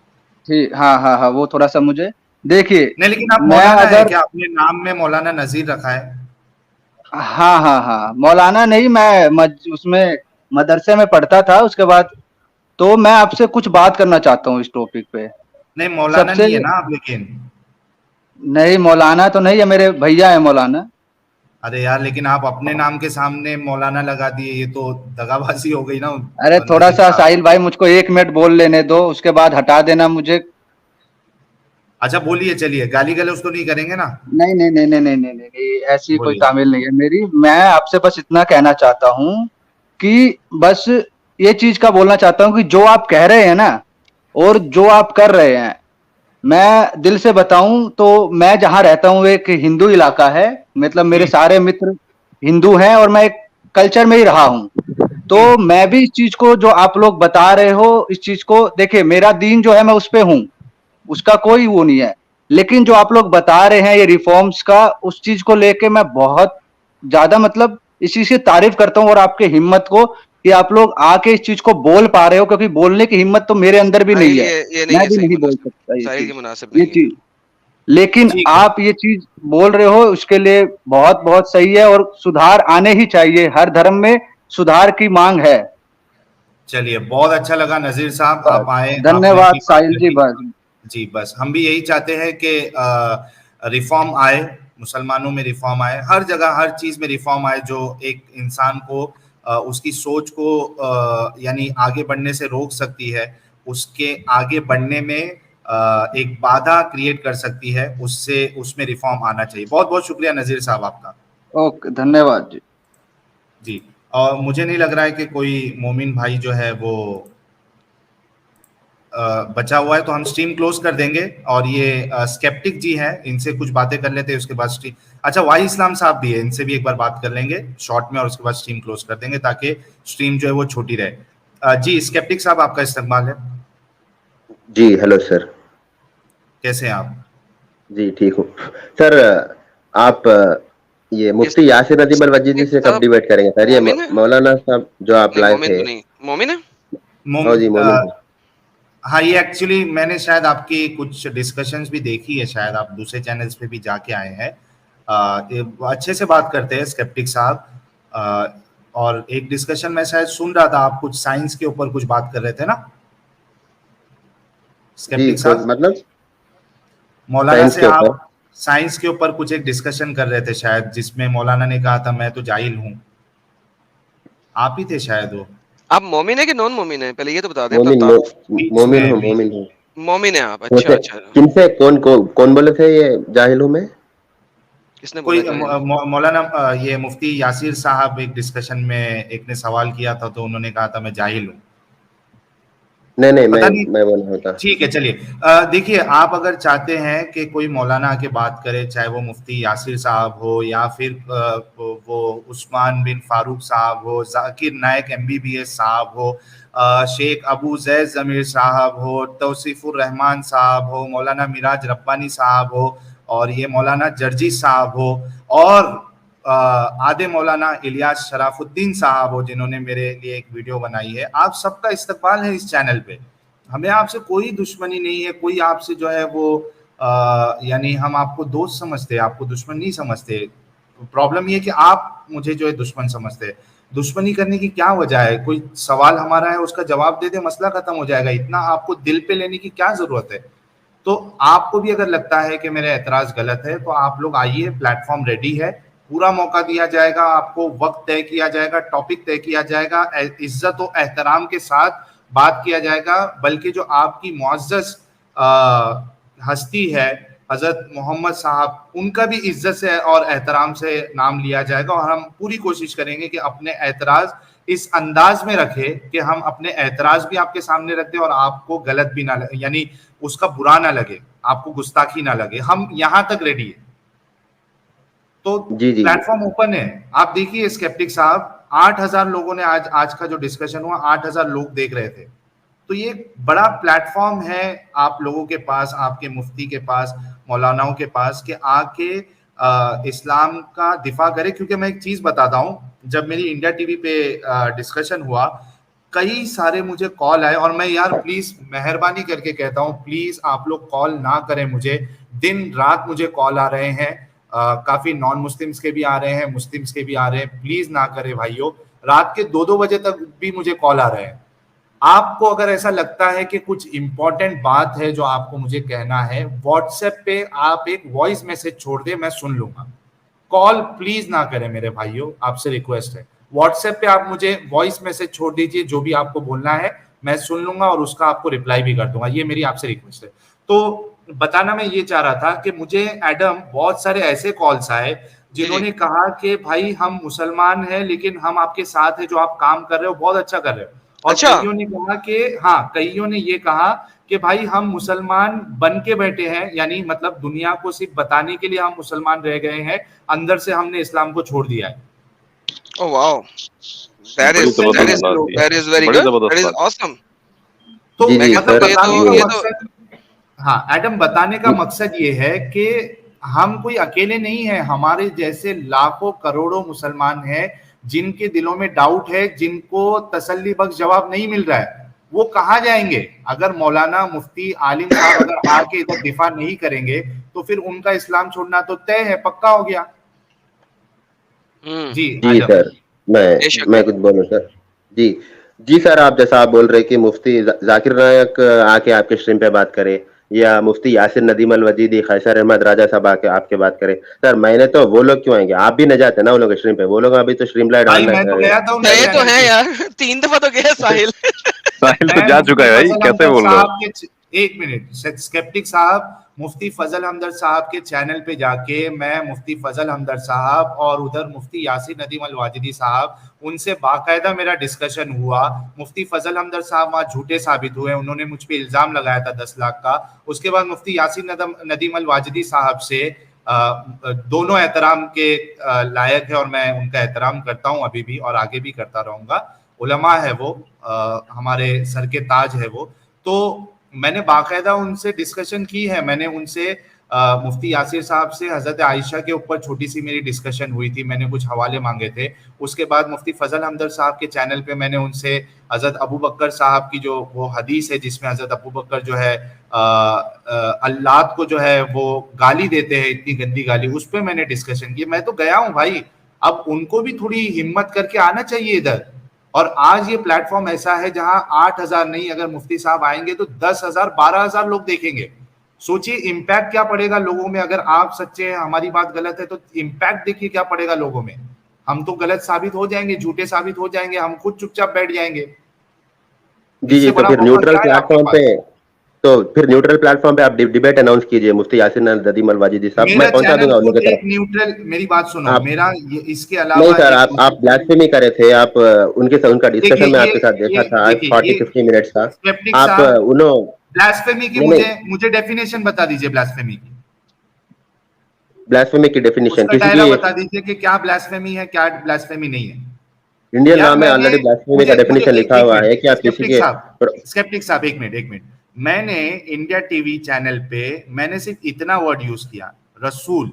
Speaker 5: ठीक, हाँ हाँ हाँ, वो थोड़ा सा मुझे देखिए।
Speaker 2: नहीं, लेकिन आप
Speaker 5: मैं
Speaker 2: मौलाना है
Speaker 5: अगर,
Speaker 2: क्या? अपने नाम में मौलाना नजीर रखा है?
Speaker 5: हाँ हाँ हाँ, मौलाना नहीं, मैं उसमें मदरसे में पढ़ता था, उसके बाद तो मैं आपसे कुछ बात करना चाहता हूँ इस टॉपिक पे।
Speaker 2: नहीं, मौलाना
Speaker 5: सबसे,
Speaker 2: नहीं है ना आप लेकिन।
Speaker 5: नहीं मौलाना तो नहीं है, मेरे भैया है मौलाना।
Speaker 2: अरे यार, लेकिन आप अपने नाम के सामने मौलाना लगा दिए, ये तो दगाबाजी हो गई ना
Speaker 5: अरे थोड़ा
Speaker 2: नजीर
Speaker 5: सा
Speaker 2: साहब।
Speaker 5: साहिल भाई, मुझको 1 मिनट बोल लेने दो, उसके बाद हटा देना मुझे।
Speaker 2: अच्छा बोलिए, चलिए, गाली गलौज तो नहीं करेंगे ना?
Speaker 5: नहीं नहीं नहीं नहीं नहीं नहीं नहीं नहीं, ऐसी कोई
Speaker 2: बोलिए।
Speaker 5: तामील नहीं है मेरी। मैं आपसे बस इतना कहना चाहता हूँ कि बस ये चीज का बोलना चाहता हूँ कि जो आप कह रहे हैं ना, और जो आप कर रहे हैं, मैं दिल से बताऊं तो मैं जहां रहता हूँ एक हिंदू इलाका है, मतलब मेरे
Speaker 2: हम्म।
Speaker 5: सारे मित्र हिंदू हैं, और मैं एक कल्चर में ही रहा हूं। तो
Speaker 2: हम्म।
Speaker 5: मैं भी इस चीज को जो आप लोग बता रहे हो, इस चीज को देखिए, मेरा दीन जो है मैं उस पे हूं, उसका कोई वो नहीं है। लेकिन जो आप लोग बता रहे हैं ये रिफॉर्म्स का, उस चीज को लेके मैं बहुत ज्यादा, मतलब इस चीज की तारीफ करता हूँ, और आपके हिम्मत को कि आप लोग आके इस चीज को बोल पा रहे हो, क्योंकि बोलने की हिम्मत तो मेरे अंदर भी नहीं है,
Speaker 3: ये नहीं
Speaker 5: मैं
Speaker 3: है
Speaker 5: भी
Speaker 3: सही
Speaker 5: नहीं बोल
Speaker 3: मुनासिब,
Speaker 5: सकता
Speaker 3: साहिल की मुनासिब
Speaker 5: ये
Speaker 3: नहीं है।
Speaker 5: चीज। लेकिन
Speaker 2: ठीक है।
Speaker 5: आप ये चीज बोल रहे हो, उसके लिए बहुत बहुत सही है, और सुधार आने ही चाहिए, हर धर्म में सुधार की मांग है।
Speaker 2: चलिए, बहुत अच्छा लगा नजीर साहब, आप आए, आपने
Speaker 5: धन्यवाद
Speaker 2: अपनी बात
Speaker 5: साहिल जी,
Speaker 2: रखी।
Speaker 5: बस
Speaker 2: जी, बस हम भी यही चाहते हैं कि रिफॉर्म आए, मुसलमानों में रिफॉर्म आए, हर जगह हर चीज में रिफॉर्म आए, जो एक इंसान को उसकी सोच को यानी आगे बढ़ने से रोक सकती है, उसके आगे बढ़ने में एक बाधा क्रिएट कर सकती है, उससे उसमें रिफॉर्म आना चाहिए। बहुत बहुत शुक्रिया नजीर साहब आपका।
Speaker 5: ओके, धन्यवाद जी।
Speaker 2: जी, और मुझे नहीं लग रहा है कि कोई मोमिन भाई जो है वो बचा हुआ है, तो हम स्ट्रीम क्लोज कर देंगे, और ये स्केप्टिक जी हैं, इनसे कुछ बातें कर लेते हैं, उसके बाद स्ट्रीम, अच्छा वाई इस्लाम साहब भी है, इनसे भी एक बार बात कर लेंगे शॉर्ट में, और उसके बाद स्ट्रीम क्लोज कर देंगे, ताकि स्ट्रीम जो है वो छोटी रहे। जी स्केप्टिक साहब, आपका इस्तेमाल है।
Speaker 6: जी हेलो सर।
Speaker 2: कैसे हैं आप?
Speaker 6: जी ठीक हूँ सर। आप ये मुफ्ती यासिर नदीम अलवजी जी से कब डिबेट करेंगे सर? ये
Speaker 3: मोमिन है?
Speaker 6: मौलाना साहब जो आप
Speaker 3: नहीं
Speaker 6: लाए
Speaker 3: मोमिन
Speaker 6: थे।
Speaker 3: तो नहीं, मोमिन है।
Speaker 6: हाँ जी मोमिन है।
Speaker 2: हाँ, ये एक्चुअली मैंने शायद आपकी कुछ डिस्कशंस भी देखी है, शायद आप दूसरे चैनल्स पे भी जाके आए हैं। ये अच्छे से बात करते हैं स्केप्टिक साहब। और एक डिस्कशन में शायद सुन रहा था, आप कुछ साइंस के ऊपर कुछ बात कर रहे थे ना
Speaker 6: जी
Speaker 2: स्केप्टिक साहब?
Speaker 6: मतलब
Speaker 2: मौलाना
Speaker 6: साइंस
Speaker 2: से
Speaker 6: के ऊपर।
Speaker 2: आप साइंस के ऊपर कुछ एक डिस्कशन कर रहे थे शायद, जिसमें मौलाना ने कहा था मैं तो जाहिल हूँ, आप ही थे शायद वो।
Speaker 3: आप मोमिन है कि नॉन मोमिन है, पहले ये तो बता दें अपना
Speaker 6: मोमिन
Speaker 3: तारुफ।
Speaker 2: बीच
Speaker 6: मोमिन
Speaker 2: में
Speaker 6: हूँ,
Speaker 2: भी
Speaker 6: मोमिन हूँ।
Speaker 3: मोमिन है आप, अच्छा
Speaker 6: वैसे
Speaker 3: अच्छा।
Speaker 6: किनसे कौन बोले थे ये जाहिल हूँ मैं?
Speaker 3: किसने बोला
Speaker 2: कोई
Speaker 3: जाहिल है?
Speaker 2: मौलाना ये मुफ्ती यासिर साहब एक डिस्कशन में एक ने सवाल किया था, तो उन्होंने कहा था मैं जाहिल हूँ।
Speaker 6: नहीं नहीं,
Speaker 2: पता नहीं,
Speaker 6: मैं बोला होता।
Speaker 2: ठीक है चलिए। देखिए, आप अगर चाहते हैं कि कोई मौलाना आके बात करे, चाहे वो मुफ्ती यासिर साहब हो, या फिर वो उस्मान बिन फारूक साहब हो, जाकिर नायक MBBS साहब हो, शेख अबू जैद जमीर साहब हो, तौसीफुर रहमान साहब हो, मौलाना मिराज रब्बानी साहब हो, और ये मौलाना जर्जी साहब हो, और आधे मौलाना इलियास शराफुद्दीन साहब हो, जिन्होंने मेरे लिए एक वीडियो बनाई है, आप सबका इस्तकबाल है इस चैनल पे। हमें आपसे कोई दुश्मनी नहीं है, कोई आपसे जो है वो यानी हम आपको दोस्त समझते हैं, आपको दुश्मन नहीं समझते। प्रॉब्लम ये है कि आप मुझे जो है दुश्मन समझते हैं। दुश्मनी करने की क्या वजह है? कोई सवाल हमारा है, उसका जवाब दे दे, मसला खत्म हो जाएगा। इतना आपको दिल पे लेने की क्या जरूरत है? तो आपको भी अगर लगता है कि मेरा एतराज गलत है, तो आप लोग आइए, प्लेटफॉर्म रेडी है, पूरा मौका दिया जाएगा आपको, वक्त तय किया जाएगा, टॉपिक तय किया जाएगा, इज्जत और एहतराम के साथ बात किया जाएगा। बल्कि जो आपकी मुअज़्ज़ज़ हस्ती है हजरत मोहम्मद साहब, उनका भी इज्जत से और एहतराम से नाम लिया जाएगा, और हम पूरी कोशिश करेंगे कि अपने एतराज इस अंदाज में रखे कि हम अपने एतराज भी आपके सामने रखते और आपको गलत भी ना लगे, यानी उसका बुरा ना लगे, आपको गुस्ताखी ना लगे। हम यहां तक रेडी है, तो
Speaker 6: जी जी
Speaker 2: प्लेटफॉर्म ओपन है। आप देखिए स्केप्टिक साहब, 8,000 लोगों ने आज का जो डिस्कशन हुआ, 8,000 लोग देख रहे थे। तो ये बड़ा प्लेटफॉर्म है आप लोगों के पास, आपके मुफ्ती के पास, मौलानाओं के पास, कि आके इस्लाम का दिफा करे। क्योंकि मैं एक चीज बताता हूँ, जब मेरी इंडिया टीवी पे डिस्कशन हुआ, कई सारे मुझे कॉल आए, और मैं यार प्लीज मेहरबानी करके कहता हूँ, प्लीज आप लोग कॉल ना करें मुझे। दिन रात मुझे कॉल आ रहे हैं, काफी नॉन मुस्लिम्स के भी आ रहे हैं, मुस्लिम्स के भी आ रहे हैं। प्लीज ना करें भाइयों, रात के 2-2 बजे तक भी मुझे कॉल आ रहे हैं। आपको अगर ऐसा लगता है कि कुछ इंपॉर्टेंट बात है जो आपको मुझे कहना है, व्हाट्सएप पे आप एक वॉइस मैसेज छोड़ दे, मैं सुन लूंगा। कॉल प्लीज ना करें मेरे भाइयों, आपसे रिक्वेस्ट है। व्हाट्सएप पे आप मुझे वॉइस मैसेज छोड़ दीजिए, जो भी आपको बोलना है मैं सुन लूंगा, और उसका आपको रिप्लाई भी कर दूंगा। ये मेरी आपसे रिक्वेस्ट है। तो बताना मैं ये चाह रहा था कि मुझे एडम बहुत सारे ऐसे कॉल्स आए जिन्होंने कहा कि भाई हम मुसलमान हैं, लेकिन हम आपके साथ है, जो आप काम कर रहे हो बहुत अच्छा कर रहे हो। और
Speaker 3: अच्छा।
Speaker 2: कईयों ने कहा कि हाँ, कईयों ने ये कहा कि भाई हम मुसलमान बन के बैठे हैं, यानी मतलब दुनिया को सिर्फ बताने के लिए हम मुसलमान रह गए हैं, अंदर से हमने इस्लाम को छोड़ दिया है।
Speaker 3: ओह वाओ, दैट
Speaker 4: बड़ी
Speaker 3: इज
Speaker 4: जबरदस्त बात थी,
Speaker 3: वेरी
Speaker 4: बड़ी
Speaker 3: गुड, दैट
Speaker 4: जबरदस्त
Speaker 3: इज
Speaker 4: बात।
Speaker 3: ऑसम।
Speaker 2: तो
Speaker 6: जी जी
Speaker 2: मतलब
Speaker 6: सर।
Speaker 2: बताने का
Speaker 3: ये तो
Speaker 2: मकसद, हाँ एडम, बताने का मकसद ये है कि हम कोई अकेले नहीं है, हमारे जैसे लाखों करोड़ों मुसलमान हैं जिनके दिलों में डाउट है, जिनको तसल्ली बख्श जवाब नहीं मिल रहा है, वो कहाँ जाएंगे? अगर मौलाना मुफ्ती आलिम साहब अगर आके इधर दिफा नहीं करेंगे तो फिर उनका इस्लाम छोड़ना तो तय है, पक्का हो गया। जी
Speaker 6: जी सर, मैं कुछ बोलूं सर? जी जी सर, आप जैसा आप बोल रहे कि मुफ्ती जाकिर नायक आके आपके स्ट्रीम पे बात करे, या मुफ्ती यासिर नदीम अल वजीदी, खैसर अहमद राजा साहब आके आपके बात करे, सर मैंने तो, वो लोग क्यों आएंगे? आप भी न जाते ना वो लोग स्ट्रीम पे, वो लोग अभी तो स्ट्रीम लाइट
Speaker 2: भाई मैं तो गया था
Speaker 3: गए तो हैं यार 3 दफा तो गया साहिल।
Speaker 4: साहिल तो जा चुका है भाई, कैसे बोल रहे हो?
Speaker 2: एक मिनट, स्केप्टिक साहब, मुफ्ती फजल हमदर्द साहब के चैनल पे जाके मैं मुफ्ती फजल हमदर्द साहब और उधर मुफ्ती यासिर नदीम अल वाजिदी साहब, उनसे बाकायदा मेरा डिस्कशन हुआ। मुफ्ती फजल हमदर्द साहब वहाँ झूठे साबित हुए, उन्होंने मुझ पे इल्जाम लगाया था 10 लाख का। उसके बाद मुफ्ती यासिर नदीम अल वाजिदी साहब से दोनों एहतराम के लायक है और मैं उनका एहतराम करता हूँ अभी भी और आगे भी करता रहूंगा। उलमा है वो, हमारे सर के ताज है वो। तो मैंने बाकायदा उनसे डिस्कशन की है। मैंने उनसे मुफ्ती यासिर साहब से हजरत आयशा के ऊपर छोटी सी मेरी डिस्कशन हुई थी, मैंने कुछ हवाले मांगे थे। उसके बाद मुफ्ती फजल हमदर्द साहब के चैनल पे मैंने उनसे हजरत अबू बकर साहब की जो वो हदीस है जिसमें हजरत अबू बकर जो है अल्लाह को जो है वो गाली देते हैं, इतनी गंदी गाली, उस पर मैंने डिस्कशन की। मैं तो गया हूँ भाई, अब उनको भी थोड़ी हिम्मत करके आना चाहिए इधर। और आज ये प्लेटफॉर्म ऐसा है जहां 8,000 नहीं, अगर मुफ्ती साहब आएंगे तो 10,000 12,000 लोग देखेंगे। सोचिए इम्पैक्ट क्या पड़ेगा लोगों में। अगर आप सच्चे हैं, हमारी बात गलत है, तो इम्पैक्ट देखिए क्या पड़ेगा लोगों में। हम तो गलत साबित हो जाएंगे, झूठे साबित हो जाएंगे, हम खुद चुपचाप बैठ जाएंगे।
Speaker 6: जी जी, तो फिर न्यूट्रल प्लेटफॉर्म पे, तो फिर न्यूट्रल प्लेटफॉर्म पे आप डिबेट अनाउंस कीजिए मुफ्ती यासिर नदीम अल वाजिदी साहब, मैं पहुंचा दूंगा उन लोगों के तरफ।
Speaker 2: न्यूट्रल, मेरी बात सुनो, मेरा ये इसके अलावा
Speaker 6: नहीं सर, आप ब्लास्फेमी करे थे, आप उनका डिस्कशन में आपके साथ देखा था 40-50 मिनट्स का। आप उन्होंने
Speaker 2: ब्लास्फेमी की मुझे डेफिनेशन बता दीजिए, ब्लास्फेमी की डेफिनेशन किसी की बता दीजिए कि क्या ब्लास्फेमी है, क्या ब्लास्फेमी नहीं है।
Speaker 6: इंडियन लॉ में ऑलरेडी ब्लास्फेमी का डेफिनेशन लिखा हुआ है कि आप किसी के।
Speaker 2: स्केप्टिक साहब एक मिनट, मैंने इंडिया टीवी चैनल पे मैंने सिर्फ इतना वर्ड यूज किया, रसूल।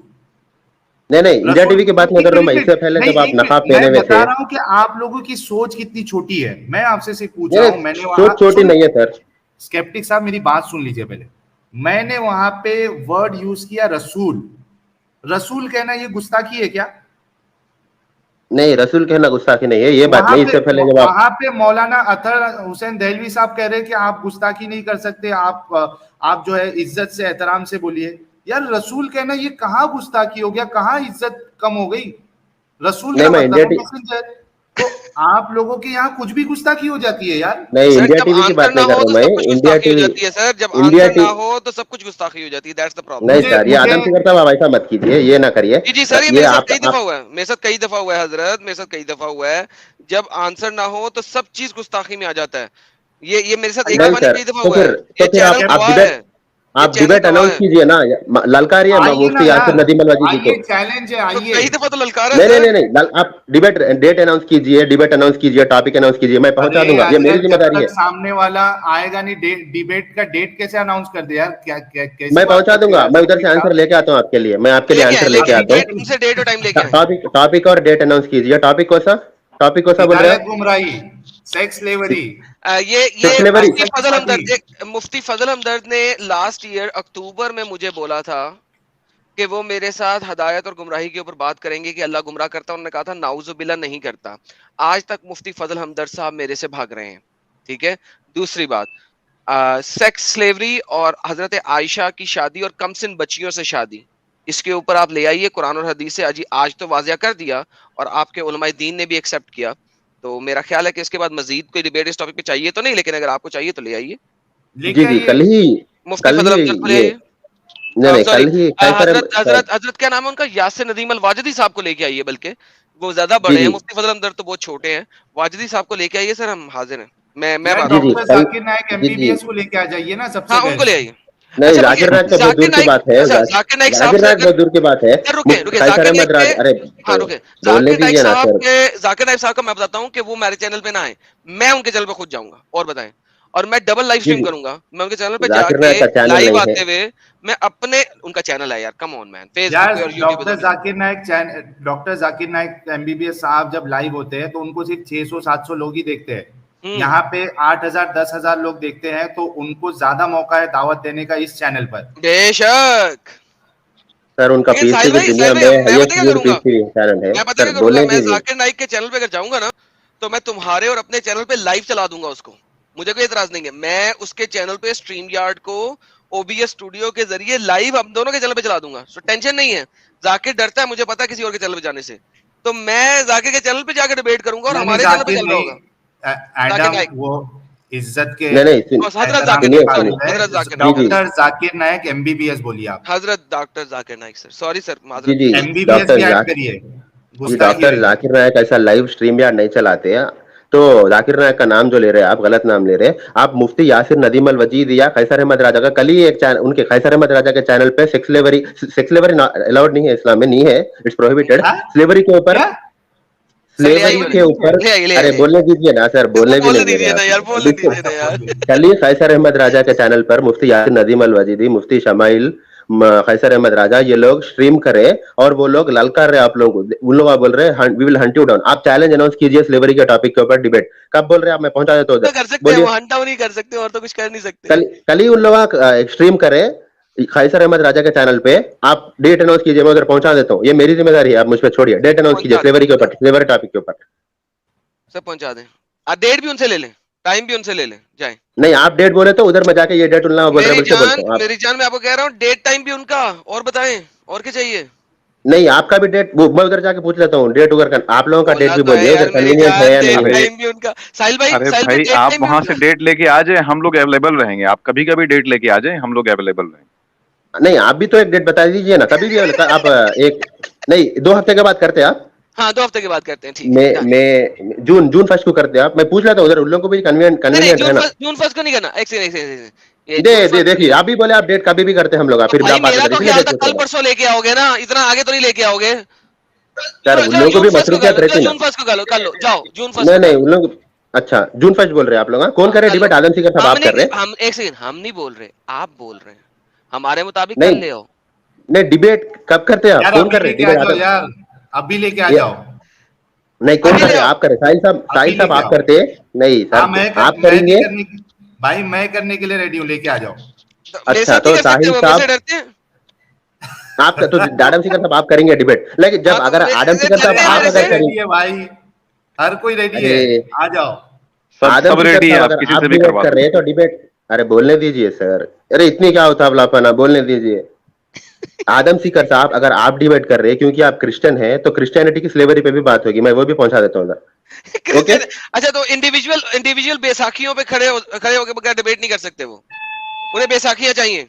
Speaker 6: नहीं, इंडिया टीवी की बात नहीं कर रहा हूं मैं, इससे पहले जब आप नकाब पहने हुए थे।
Speaker 2: बता रहा हूं कि आप लोगों की सोच कितनी छोटी है। मैं आपसे सिर्फ पूछ रहा हूं, मैंने वहां
Speaker 6: सोच छोटी नहीं है सर।
Speaker 2: स्केप्टिक साहब मेरी बात सुन लीजिए पहले। मैंने वहां पे वर्ड यूज किया रसूल। रसूल कहना ये गुस्ताखी है क्या?
Speaker 6: नहीं, रसूल कहना गुस्ताखी नहीं है, ये बात नहीं। इससे पहले जब
Speaker 2: वहां पे मौलाना अतर हुसैन दहलवी साहब कह रहे हैं कि आप गुस्ताखी नहीं कर सकते, आप जो है इज्जत से एहतराम से बोलिए। यार रसूल कहना ये कहाँ गुस्ताखी हो गया, कहाँ इज्जत कम हो गई? रसूल का मतलब मैसेंजर। तो आप लोगों के यहाँ कुछ भी गुस्ताखी हो जाती है यार।
Speaker 6: नहीं, इंडिया टीवी की बात नहीं कर रहा हूँ मैं, इंडिया टीवी
Speaker 3: है सर, जब आंसर ना हो तो सब कुछ गुस्ताखी हो जाती है, दैट्स द प्रॉब्लम।
Speaker 6: नहीं सर, ये आदम फिकर साहब ऐसा मत कीजिए, ये ना करिए।
Speaker 3: जी सर, ये मेरे साथ कई दफा हुआ है, मेरे साथ कई दफा हुआ है हजरत, मेरे साथ कई दफा हुआ है। जब आंसर ना हो तो सब चीज गुस्ताखी में आ जाता है। ये मेरे साथ एक दफा नहीं, कई दफा हुआ है। ये चैनल गवाह है।
Speaker 6: आप डिबेट अनाउंस कीजिए ना, ललकारिए मुफ्ती यासिर नदीम अल वाजिदी को।
Speaker 2: चैलेंज है, आइए।
Speaker 3: कई दफा तो ललकारा।
Speaker 6: नहीं, आप डिबेट डेट अनाउंस कीजिए, टॉपिक अनाउंस कीजिए, मैं पहुंचा दूंगा, ये मेरी जिम्मेदारी है।
Speaker 2: सामने वाला आएगा नहीं, डिबेट का डेट कैसे अनाउंस कर दे यार? क्या
Speaker 6: मैं पहुंचा दूंगा, मैं उधर से आंसर लेके आता हूँ आपके लिए, मैं आपके लिए आंसर लेके आता हूँ।
Speaker 3: डेट और टाइम लेके
Speaker 6: टॉपिक और डेट अनाउंस कीजिए। टॉपिक कौन सा बोल रहे हैं?
Speaker 2: गुमराही, सेक्स स्लेवरी।
Speaker 3: ये मुफ्ती फजल हमदर्द ने लास्ट ईयर अक्टूबर में मुझे बोला था कि वो मेरे साथ हदायत और गुमराही के ऊपर बात करेंगे कि अल्लाह गुमराह करता है। उन्होंने कहा था नाउजुबिल्लाह नहीं करता। आज तक मुफ्ती फजल हमदर्द साहब मेरे से भाग रहे हैं। ठीक है, दूसरी बात, सेक्स स्लेवरी और हजरत आयशा की शादी और कमसिन बच्चियों से शादी, इसके ऊपर आप ले आइए कुरान और हदीस से। आज तो वाजिया कर दिया और आपके उलमाए दीन ने भी एक्सेप्ट किया। तो मेरा ख्याल है कि इसके बाद मजीद कोई डिबेट इस टॉपिक पे चाहिए तो नहीं, लेकिन अगर आपको चाहिए तो ले आइए।
Speaker 6: जी, कल ही
Speaker 3: मुफ्ती फजल हमदर्द को ले आइए।
Speaker 6: नहीं, कल ही
Speaker 3: हजरत क्या नाम है उनका, यासिर नदीम अल वाजिदी साहब को लेके आइए। बल्कि वो ज्यादा बड़े हैं, मुफ्ती फजल हमदर्द तो बहुत छोटे हैं। वाजिदी साहब को लेके आइए सर, हम हाजिर हैं। मैं
Speaker 2: डॉक्टर जाकिर नायक एमबीबीएस को लेके आ जाइए ना सबसे।
Speaker 3: हाँ, उनको ले आइए।
Speaker 6: नहीं, जाकिर नायक तो बहुत दूर की बात है।
Speaker 3: जाकिर नायक साहब
Speaker 6: बहुत दूर की बात है।
Speaker 3: रुके,
Speaker 6: जाकिर नायक
Speaker 3: साहब का मैं बताता हूँ कि वो मेरे चैनल पे ना आए, मैं उनके चैनल पे खुद जाऊंगा। और बताएं, और मैं डबल लाइव
Speaker 6: जी
Speaker 3: स्ट्रीम
Speaker 6: जी
Speaker 3: करूंगा, मैं उनके चैनल पे
Speaker 6: जाकिर नायक का
Speaker 3: जाके
Speaker 6: चैनल
Speaker 3: लाइव
Speaker 6: नहीं
Speaker 3: आते
Speaker 6: है
Speaker 3: हुए मैं अपने, उनका चैनल है यार, कम ऑन मैन, फेसबुक
Speaker 2: यार
Speaker 3: पे और यूट्यूब पे
Speaker 2: डॉक्टर जाकिर नायक एमबीबीएस साहब जब लाइव होते हैं तो उनको सिर्फ 600-700 लोग ही देखते हैं। यहाँ पे 8,000 10,000 लोग देखते हैं, तो उनको ज्यादा मौका है दावत देने का इस चैनल पर।
Speaker 3: बेशक।
Speaker 6: सर। उनका
Speaker 3: लेकिन
Speaker 6: पीएचडी की दुनिया
Speaker 3: साहिल
Speaker 6: में
Speaker 3: भाई मैं पता
Speaker 6: हाईएस्ट
Speaker 3: क्या
Speaker 6: व्यूड
Speaker 3: करूंगा,
Speaker 6: पीएचडी चैनल है
Speaker 3: मैं पता
Speaker 6: सर,
Speaker 3: क्या करूंगा,
Speaker 6: बोलने
Speaker 3: मैं
Speaker 6: दीजिए।
Speaker 3: जाकिर नाइक के चैनल पे अगर जाऊंगा ना, तो मैं तुम्हारे और अपने चैनल पे लाइव चला दूंगा उसको, मुझे कोई एतराज नहीं है। मैं उसके चैनल पे स्ट्रीम यार्ड को ओबीएस स्टूडियो के जरिए लाइव हम दोनों के चैनल पे चला दूंगा, तो टेंशन नहीं है। जाकिर डरता है, मुझे पता है, किसी और के चैनल पे जाने से, तो मैं जाकिर के चैनल पे जाकर डिबेट करूंगा और
Speaker 2: नहीं
Speaker 3: हमारे चैनल पे
Speaker 2: जाकिर
Speaker 3: चल रहा
Speaker 2: नहीं,
Speaker 3: होगा जाकिर
Speaker 2: एडम
Speaker 3: नाइक।
Speaker 2: वो इज्जत के
Speaker 6: नहीं
Speaker 3: हजरत
Speaker 2: एहतराम
Speaker 3: जाकिर
Speaker 2: की
Speaker 6: सुनिए
Speaker 3: नाइक,
Speaker 2: बात
Speaker 3: सॉरी,
Speaker 2: है।
Speaker 3: हजरत जाकिर नाइक,
Speaker 6: जी
Speaker 2: डॉक्टर जाकिर नायक एमबीबीएस बोलिए आप,
Speaker 3: हजरत doctor Zakir Naik sir, sorry sir,
Speaker 6: जी
Speaker 3: माजरत।
Speaker 6: जी
Speaker 2: एमबीबीएस
Speaker 6: डॉक्टर
Speaker 2: भी ऐड
Speaker 6: जाकिर
Speaker 2: करिए,
Speaker 6: जी
Speaker 2: गुस्ताखी
Speaker 6: डॉक्टर
Speaker 2: रही।
Speaker 6: जाकिर नायक ऐसा लाइव स्ट्रीम यार्ड नहीं चलाते हैं। तो जाकिर नायक का नाम जो ले रहे हैं आप, गलत नाम ले रहे हैं आप। मुफ्ती यासिर नदीम अल वजीद या कैसर अहमद राजा का कल ही एक चैनल, उनके कैसर अहमद राजा के चैनल पे सेक्स स्लेवरी अलाउड नहीं है, इस्लाम में नहीं है, इट्स प्रोहिबिटेड।
Speaker 2: हाँ?
Speaker 6: स्लेवरी के ऊपर,
Speaker 2: क्या
Speaker 3: सर ले
Speaker 6: स्लेवरी
Speaker 3: आइए,
Speaker 6: के ऊपर,
Speaker 3: ले आइए, ले
Speaker 6: अरे
Speaker 3: आइए,
Speaker 6: बोलने दीजिए ना सर, बोलने भी
Speaker 3: बोलने
Speaker 6: नहीं दे रहे
Speaker 3: दीजिए ना यार,
Speaker 6: आप।
Speaker 3: बोलने
Speaker 6: देखिए
Speaker 3: दीजिए ना यार।
Speaker 6: कल ही कैसर अहमद राजा के चैनल पर मुफ्ती यासिर नदीम अल वजीदी, मुफ्ती शमाइल, कैसर अहमद राजा, ये लोग स्ट्रीम करे और वो लोग ललकार रहे आप लोगों को। उन लोग आप बोल रहे हैं we will hunt you down. आप चैलेंज अनाउंस कीजिए स्लेवरी के टॉपिक के ऊपर डिबेट। कब बोल रहे हैं आप, मैं पहुंचा देता हूँ
Speaker 3: तो
Speaker 6: उधर,
Speaker 3: कर सकते हैं,
Speaker 6: बोलिए।
Speaker 3: वो हंट डाउन ही कर सकते हैं, और तो कुछ कर नहीं सकते।
Speaker 6: कल ही उन लोग स्ट्रीम करे कैसर अहमद राजा के चैनल पे, आप डेट अनाउंस कीजिए, मैं उधर पहुंचा देता हूँ। ये मेरी जिम्मेदारी है, आप मुझ पर छोड़िए। डेट अनाउंस कीजिए
Speaker 3: पहुंचा दें,
Speaker 6: स्लेवरी के ऊपर, स्लेवरी टॉपिक के ऊपर।
Speaker 3: सब पहुंचा दें, डेट भी उनसे ले लें, टाइम भी उनसे ले लें, जाए।
Speaker 6: नहीं, आप डेट बोले तो उधर में जाके ये डेट उल्ला बोल रहे हैं, बोल के बोलता हूँ आप।
Speaker 3: मेरी जान मैं आपको कह रहा हूँ, डेट टाइम भी उनका, और बताएं और क्या चाहिए।
Speaker 6: नहीं, आपका भी डेट मैं उधर जाके पूछ लेता हूँ, डेट उधर का आप लोगों का डेट
Speaker 3: बोला
Speaker 6: भी
Speaker 3: तो है
Speaker 6: बोलिए
Speaker 3: यार
Speaker 6: उधर
Speaker 3: मेरी
Speaker 6: कन्वीनियंट है
Speaker 3: जान,
Speaker 6: या
Speaker 3: डेट
Speaker 6: नहीं है।
Speaker 3: टाइम भी उनका। साहिल भाई
Speaker 4: अरे भाई
Speaker 3: डेट
Speaker 4: आप
Speaker 3: टाइम भी
Speaker 4: वहां से
Speaker 3: उनका।
Speaker 4: डेट लेके आ जाए, हम लोग अवेलेबल रहेंगे। आप कभी कभी डेट लेके आ जाए, हम लोग अवेलेबल रहेंगे।
Speaker 6: नहीं, आप भी तो एक डेट बता दीजिए ना, कभी भी आप एक नहीं 2 हफ्ते के बाद करते हैं आप।
Speaker 3: हाँ 2 हफ्ते के बाद करते हैं, ठीक है,
Speaker 6: मैं
Speaker 3: done।
Speaker 6: मैं जून फर्स्ट को करते हैं आप, मैं पूछ लेता हूँ उधर उन लोगों को भी
Speaker 3: नहीं नहीं,
Speaker 6: कन्वीनियंट है ना।
Speaker 3: जून फर्स्ट को नहीं करना, एक सेकंड, एक सेकंड, ये
Speaker 6: दे
Speaker 3: जून
Speaker 6: दे
Speaker 3: फर्स्ट को नहीं
Speaker 6: देखिए,
Speaker 3: करना।
Speaker 6: आप भी बोले आप डेट कभी भी करते हैं हम लोग,
Speaker 3: तो
Speaker 6: फिर भी
Speaker 3: भाई
Speaker 6: आप बात
Speaker 3: मेरा
Speaker 6: करें,
Speaker 3: तो
Speaker 6: इसलिए
Speaker 3: ख्याल
Speaker 6: डेट
Speaker 3: था
Speaker 6: पूछ
Speaker 3: कल
Speaker 6: रहा हूँ।
Speaker 3: परसों लेके आओगे ना, इतना आगे तो नहीं लेके आओगे।
Speaker 6: सर
Speaker 3: चलो
Speaker 6: उन
Speaker 3: चलो
Speaker 6: लोगों को
Speaker 3: जून
Speaker 6: भी
Speaker 3: फर्स्ट को कर
Speaker 6: मसरूफियत
Speaker 3: लो,
Speaker 6: रहती
Speaker 3: चलो
Speaker 6: ना।
Speaker 3: जून फर्स्ट को कर लो, जाओ जून फर्स्ट
Speaker 6: नहीं
Speaker 3: को
Speaker 6: नहीं
Speaker 3: कर लो।
Speaker 6: उन लोग, अच्छा जून फर्स्ट बोल रहे हैं आप लोग। कौन
Speaker 3: हाँ
Speaker 6: करे
Speaker 3: कर लो।
Speaker 6: डिबेट, आदम सीकर साहब आप कर रहे हैं?
Speaker 3: हम एक सेकंड, हम नहीं बोल रहे, आप बोल रहे हैं, हमारे मुताबिक कर
Speaker 6: नहीं
Speaker 3: ले आओ।
Speaker 6: नहीं, डिबेट कब करते हैं आप,
Speaker 2: यार
Speaker 6: कौन
Speaker 2: अभी
Speaker 6: कर रहे हैं
Speaker 2: लेके आ
Speaker 6: डिबेट
Speaker 2: जाओ
Speaker 6: आदम?
Speaker 2: यार, अभी लेके आ
Speaker 6: ये
Speaker 2: जाओ,
Speaker 6: नहीं, कौन
Speaker 3: अभी
Speaker 6: कर
Speaker 3: ले
Speaker 6: रहे हैं,
Speaker 3: आओ।
Speaker 6: आप कर रहे हैं?
Speaker 2: अभी
Speaker 6: साहिल साहब
Speaker 2: लेके
Speaker 6: आप
Speaker 2: आओ।
Speaker 6: करते हैं? नहीं
Speaker 2: हाँ
Speaker 6: सर, आप
Speaker 2: मैं नहीं
Speaker 6: करेंगे।
Speaker 2: करने भाई, मैं करने के लिए रेडी हूँ, लेके आ जाओ।
Speaker 3: तो मेरे
Speaker 6: अच्छा
Speaker 3: साथ नहीं
Speaker 6: तो
Speaker 3: कर सकते,
Speaker 6: साहिल
Speaker 3: वो मेरे से
Speaker 6: साहब,
Speaker 3: डरते हैं।
Speaker 6: आप तो आदम सीकर साहब आप करेंगे डिबेट, लेकिन
Speaker 3: हाँ
Speaker 6: जब
Speaker 3: तो
Speaker 6: अगर आदम सीकर
Speaker 2: अरे
Speaker 6: साहब
Speaker 3: डरते हैं
Speaker 6: आप
Speaker 3: मेरे
Speaker 2: हर
Speaker 6: अगर
Speaker 3: से।
Speaker 2: कोई
Speaker 6: करेंगे,
Speaker 2: रेडी है भाई, हर कोई रेडी
Speaker 6: अरे
Speaker 2: है, आ जाओ।
Speaker 6: आदम
Speaker 4: सब
Speaker 6: सीकर
Speaker 4: रेडी है,
Speaker 6: साहब
Speaker 4: आप
Speaker 6: अगर
Speaker 4: किसी
Speaker 6: आप
Speaker 4: से भी
Speaker 6: डिबेट
Speaker 4: करवा
Speaker 6: कर रहे हैं
Speaker 4: सकते
Speaker 6: तो
Speaker 4: हैं।
Speaker 6: डिबेट, अरे बोलने दीजिए सर, अरे इतनी क्या उतावलापन है, बोलने दीजिए। आदम सीकर साहब अगर आप डिबेट कर रहे हैं क्योंकि आप क्रिश्चियन हैं, तो क्रिश्चियनिटी की स्लेवरी पे भी बात होगी, मैं वो भी पहुंचा देता हूँ उधर। ओके,
Speaker 3: क्रिश्चियन, अच्छा तो इंडिविजुअल इंडिविजुअल बैसाखियों पे खड़े होकर बगैर डिबेट नहीं कर सकते, वो उन्हें बैसाखियां चाहिए।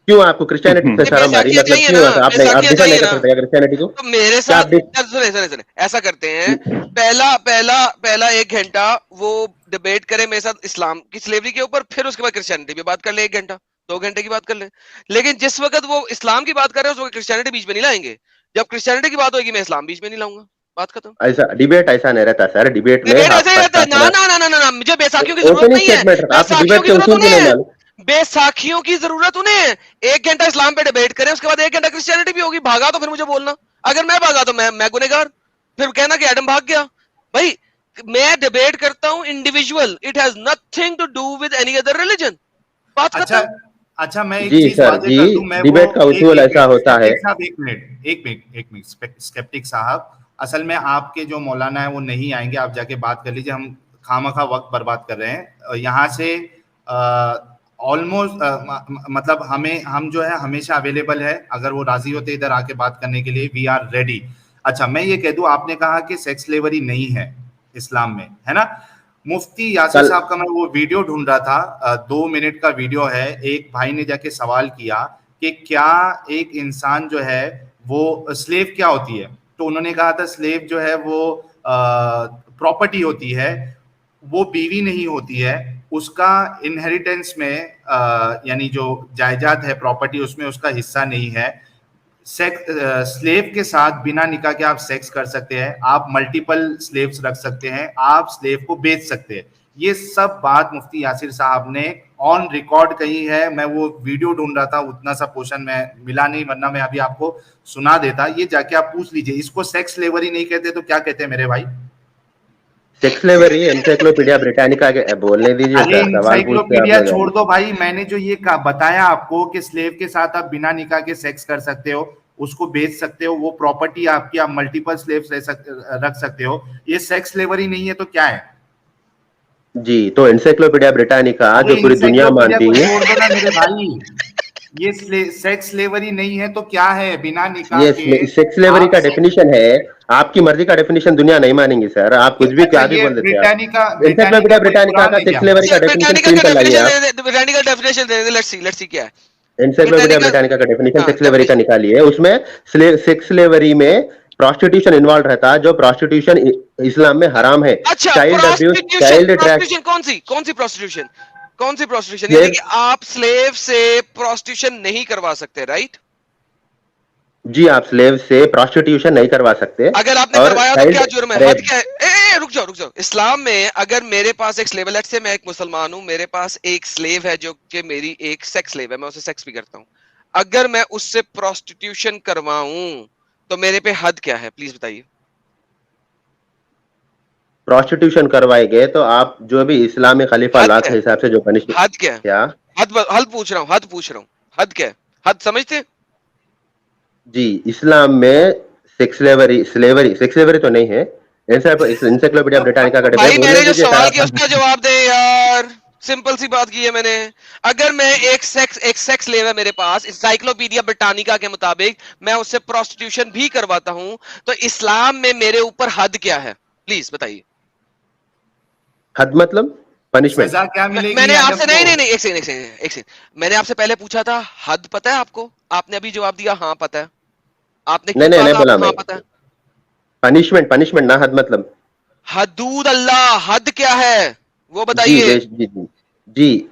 Speaker 6: क्यों आपको क्रिश्चियनिटी से
Speaker 3: नहीं
Speaker 6: शर्म आ रही,
Speaker 3: बैसाखियां
Speaker 6: मतलब
Speaker 3: चाहिए ना,
Speaker 6: क्यों आप नहीं, आप
Speaker 3: बैसाखियां
Speaker 6: डिफेंड नहीं
Speaker 3: चाहिए
Speaker 6: कर
Speaker 3: ना।
Speaker 6: सकते क्या क्रिश्चियनिटी को?
Speaker 3: तो मेरे
Speaker 6: क्या आप
Speaker 3: साथ सुने सुने सुने, ऐसा करते हैं, पहला पहला पहला 1 घंटा वो डिबेट करे मेरे साथ इस्लाम की स्लेवरी के ऊपर, फिर उसके बाद क्रिश्चियनिटी पे बात कर ले, 1 घंटा 2 घंटे की बात कर ले। लेकिन जिस वक्त वो इस्लाम की बात कर रहे हैं उस वक्त क्रिश्चियनिटी बीच में नहीं लाएंगे, जब क्रिश्चियनिटी की बात होगी मैं इस्लाम बीच में नहीं लाऊंगा, बात खत्म।
Speaker 6: ऐसा डिबेट ऐसा नहीं रहता सर, डिबेट में
Speaker 3: डिबेट ऐसे ही
Speaker 6: आपका
Speaker 3: रहता है ना,
Speaker 6: अपना
Speaker 3: ना ना ना ना ना, मुझे बैसाखियों की जरूरत
Speaker 6: ओपनिंग
Speaker 3: नहीं है,
Speaker 6: स्टेटमेंट, आपको
Speaker 3: बैसाखियों
Speaker 6: डिबेट
Speaker 3: की
Speaker 6: के
Speaker 3: जरूरत
Speaker 6: उसूल क्यों
Speaker 3: उन्हें
Speaker 6: नहीं
Speaker 3: है,
Speaker 6: मालूम?
Speaker 3: बैसाखियों की जरूरत उन्हें है। 1 घंटा इस्लाम पे डिबेट करें, उसके बाद 1 घंटा क्रिश्चियनिटी भी होगी, भागा तो फिर मुझे बोलना, अगर मैं भागा तो मैं गुनहगार, फिर कहना कि एडम भाग गया। भाई मैं डिबेट करता हूं individual, it has nothing to do with any other religion, बात
Speaker 2: अच्छा
Speaker 3: खत्म।
Speaker 2: अच्छा, मैं एक
Speaker 6: जी
Speaker 2: चीज
Speaker 6: सर
Speaker 2: वादे
Speaker 6: जी,
Speaker 2: कर दूं, मैं वो
Speaker 6: डिबेट का उसूल ऐसा होता है।
Speaker 2: स्केप्टिक साहब, एक मिनट स्केप्टिक साहब, असल में आपके जो मौलाना है वो नहीं आएंगे, आप जाके बात कर लीजिए, हम खामखा वक्त बर्बाद कर रहे हैं यहाँ से। ऑलमोस्ट मतलब हम जो है हमेशा अवेलेबल है, अगर वो राजी होते इधर आके बात करने के लिए, वी आर रेडी। अच्छा मैं ये कह दूं, आपने कहा कि सेक्स स्लेवरी नहीं है इस्लाम में, है ना? मुफ्ती यासिर
Speaker 6: कल
Speaker 2: साहब का मैं वो वीडियो ढूंढ रहा था, 2 मिनट का वीडियो है। एक भाई ने जाके सवाल किया कि क्या एक इंसान जो है वो स्लेव क्या होती है, तो उन्होंने कहा था स्लेव जो है वो प्रॉपर्टी होती है, वो बीवी नहीं होती है, उसका इनहेरिटेंस में यानी जो जायदाद है प्रॉपर्टी उसमें उसका हिस्सा नहीं है। स्लेव के साथ बिना निकाह के आप सेक्स कर सकते हैं, आप मल्टीपल स्लेव्स रख सकते हैं, आप स्लेव को बेच सकते हैं। ये सब बात मुफ्ती यासिर साहब ने ऑन रिकॉर्ड कही है। मैं वो वीडियो ढूंढ रहा था, उतना सा पोर्शन में मिला नहीं, वरना मैं अभी आपको सुना देता। ये जाके आप पूछ लीजिए, इसको सेक्स स्लेवरी नहीं कहते तो क्या कहते हैं मेरे भाई?
Speaker 6: सेक्स स्लेवरी एनसाइक्लोपीडिया ब्रिटानिका के बोलने दीजिए
Speaker 2: अरे
Speaker 6: सर, सवाल पूछते
Speaker 2: इंसाइक्लोपीडिया
Speaker 6: आप
Speaker 2: छोड़
Speaker 6: लोग।
Speaker 2: दो भाई, मैंने जो ये बताया आपको कि स्लेव के साथ आप बिना निकाह के सेक्स कर सकते हो, उसको बेच सकते हो, वो प्रॉपर्टी आपकी, आप मल्टीपल स्लेव्स रख सकते हो, ये सेक्स स्लेवरी नहीं है तो क्या है?
Speaker 6: जी, तो एनसाइक्लोपीडिया ब्रिटानिका
Speaker 2: अरे
Speaker 6: जो पूरी दुनिया
Speaker 2: इंसाइक्लोपीडिया
Speaker 6: मानती
Speaker 2: को
Speaker 6: है,
Speaker 2: छोड़ दो ना मेरे भाई, ये सेक्स स्लेवरी नहीं है तो क्या है? बिना निकाह
Speaker 6: ये
Speaker 2: के
Speaker 6: सेक्स स्लेवरी
Speaker 2: आप
Speaker 6: का डेफिनेशन है। आपकी मर्जी का डेफिनेशन दुनिया नहीं मानेंगी सर, आप कुछ भी
Speaker 2: अच्छा,
Speaker 6: क्या भी
Speaker 2: ये
Speaker 6: बोल देते हैं आप।
Speaker 2: ब्रिटानिका
Speaker 6: एनसाइक्लोपीडिया
Speaker 2: कोई
Speaker 6: ब्रिटानिका
Speaker 2: कुरान
Speaker 6: का
Speaker 2: है
Speaker 6: सेक्स
Speaker 2: क्या?
Speaker 6: स्लेवरी का डेफिनेशन
Speaker 3: ब्रिटानिका
Speaker 6: स्क्रीन
Speaker 3: का
Speaker 6: पर लाइए आप।
Speaker 3: Definition Britannica definition they they, let's see क्या है
Speaker 6: एनसाइक्लोपीडिया
Speaker 3: ब्रिटानिका।
Speaker 6: ब्रिटानिका का डेफिनेशन
Speaker 3: हाँ
Speaker 6: सेक्स स्लेवरी का
Speaker 3: डेफिनेशन।
Speaker 6: निकालिए, उसमें सेक्स स्लेवरी में प्रोस्टिट्यूशन इन्वॉल्व रहता है, जो प्रोस्टिट्यूशन इस्लाम में हराम है।
Speaker 3: अच्छा
Speaker 6: child abuse,
Speaker 3: prostitution,
Speaker 6: child track,
Speaker 3: prostitution कौन सी प्रोस्टिट्यूशन? कौन सी प्रोस्टिट्यूशन? यानी कि आप स्लेव से प्रोस्टिट्यूशन नहीं करवा सकते, राइट?
Speaker 6: जी आप स्लेव से प्रोस्टिट्यूशन नहीं करवा सकते।
Speaker 3: अगर आपने
Speaker 6: और
Speaker 3: करवाया तो
Speaker 6: चाइल्ड
Speaker 3: क्या जुर्म है? हद
Speaker 6: रेप,
Speaker 3: क्या है? रुक जाओ। इस्लाम में अगर मेरे पास एक स्लेव है, लेट्स से मैं एक मुसलमान हूं, मेरे पास एक स्लेव है जो कि मेरी एक सेक्स स्लेव है, मैं उसे सेक्स भी करता हूं, अगर मैं उससे प्रोस्टिट्यूशन करवाऊं तो मेरे पे हद क्या है, प्लीज बताइए।
Speaker 6: प्रोस्टिट्यूशन करवाएंगे तो आप जो भी इस्लामी खलीफा
Speaker 3: हद
Speaker 6: लॉ
Speaker 3: क्या
Speaker 6: के
Speaker 3: है?
Speaker 6: हिसाब से जो पनिशमेंट,
Speaker 3: हद क्या है?
Speaker 6: क्या?
Speaker 3: हद पूछ रहा हूं। हद क्या है? हद समझते?
Speaker 6: जी इस्लाम में सेक्स स्लेवरी तो नहीं है। एनसाइक्लोपीडिया ब्रिटानिका का डिबेट
Speaker 3: भाई
Speaker 6: बोलने
Speaker 3: मैंने जो
Speaker 6: दीजिए सर
Speaker 3: सवाल
Speaker 6: आप।
Speaker 3: किया उसका जवाब दे यार, सिंपल सी बात की है मैंने। अगर मैं एक सेक्स लेव है मेरे पास, इंसाइक्लोपीडिया ब्रिटानिका के मुताबिक मैं उससे प्रोस्टिट्यूशन भी करवाता हूं, तो इस्लाम में मेरे ऊपर हद क्या है, प्लीज बताइए।
Speaker 6: हद मतलब पनिशमेंट।
Speaker 2: सजा क्या मिलेगी
Speaker 3: मैंने
Speaker 2: आदम
Speaker 3: आपसे
Speaker 2: को?
Speaker 3: नहीं, एक सेकंड, मैंने आपसे पहले पूछा था हद पता है आपको, आपने अभी जवाब दिया हाँ पता है। आपने
Speaker 6: नहीं
Speaker 3: क्यों
Speaker 6: नहीं
Speaker 3: कहा
Speaker 6: नहीं
Speaker 3: था
Speaker 6: बोला
Speaker 3: आपको
Speaker 6: मैं,
Speaker 3: हाँ पता है?
Speaker 6: पनिशमेंट ना हद मतलब।
Speaker 3: हदूद अल्लाह, हद क्या है वो
Speaker 6: जी
Speaker 3: बताइए।
Speaker 6: जी जी,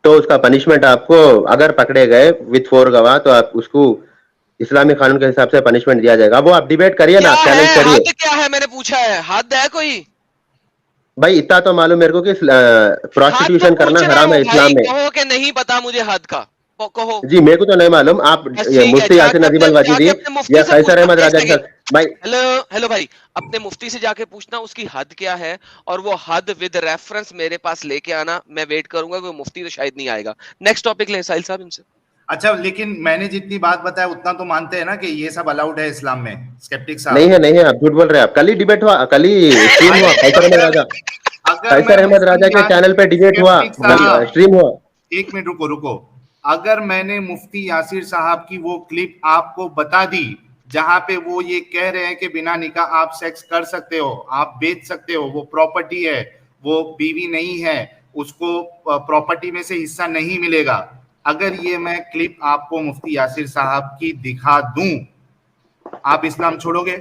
Speaker 6: तो उसका पनिशमेंट आपको, अगर पकड़े गए विथ 4 गवाह तो आप उसको इस्लामी कानून के हिसाब से पनिशमेंट दिया जाएगा। वो आप डिबेट करिए ना,
Speaker 3: क्या
Speaker 6: आप
Speaker 3: है
Speaker 6: चैलेंज करिए।
Speaker 3: हद, क्या है मैंने पूछा है, हद है कोई?
Speaker 6: भाई इतना तो मालूम मेरे को कि
Speaker 3: हद
Speaker 6: प्रोस्टिट्यूशन करना
Speaker 3: पूछ रहा
Speaker 6: हराम
Speaker 3: हूँ
Speaker 6: है
Speaker 3: भाई,
Speaker 6: इस्लाम में।
Speaker 3: कहो कि नहीं पता मुझे हद का, कहो।
Speaker 6: जी मेरे को तो नहीं मालूम, आप
Speaker 3: बस
Speaker 6: ये
Speaker 3: ठीक है,
Speaker 6: मुफ्ती यासिन नदीम अल वाजिदी
Speaker 3: जाके अपने मुफ्ती
Speaker 6: या
Speaker 3: से
Speaker 6: कैसर
Speaker 3: पूछना,
Speaker 6: अहमद
Speaker 3: एक
Speaker 6: राजा के
Speaker 3: सेकंड।
Speaker 6: साथ भाई।
Speaker 3: हेलो हेलो भाई, अपने मुफ्ती से जाके पूछना उसकी हद क्या है, और वो हद विद रेफरेंस मेरे पास लेके आना, मैं वेट करूंगा, वो मुफ्ती तो शायद नहीं आएगा। नेक्स्ट टॉपिक ले साहिल साहब इनसे।
Speaker 2: अच्छा, लेकिन मैंने जितनी बात बताया उतना तो मानते हैं ना कि ये सब अलाउड है इस्लाम में, स्केप्टिक
Speaker 6: नहीं
Speaker 2: साहब?
Speaker 6: है नहीं है, आप झूठ बोल रहे हैं। आप कल ही डिबेट हुआ, कल ही स्ट्रीम
Speaker 2: भाई
Speaker 6: हुआ
Speaker 2: अगर अगर मैं
Speaker 6: कैसर अहमद राजा
Speaker 2: मुफ्ती
Speaker 6: के चैनल पे डिबेट हुआ,
Speaker 2: स्केप्टिक साहब,
Speaker 6: स्ट्रीम हुआ।
Speaker 2: एक मिनट रुको। अगर मैंने मुफ्ती यासिर साहब की वो क्लिप आपको बता दी जहां पे वो ये कह रहे हैं कि बिना निकाह आप सेक्स कर सकते हो, आप बेच सकते हो, वो प्रॉपर्टी है, वो बीवी नहीं है, उसको प्रॉपर्टी में से हिस्सा नहीं मिलेगा, अगर ये मैं क्लिप आपको मुफ्ती यासिर साहब की दिखा दूं, आप इस्लाम छोड़ोगे?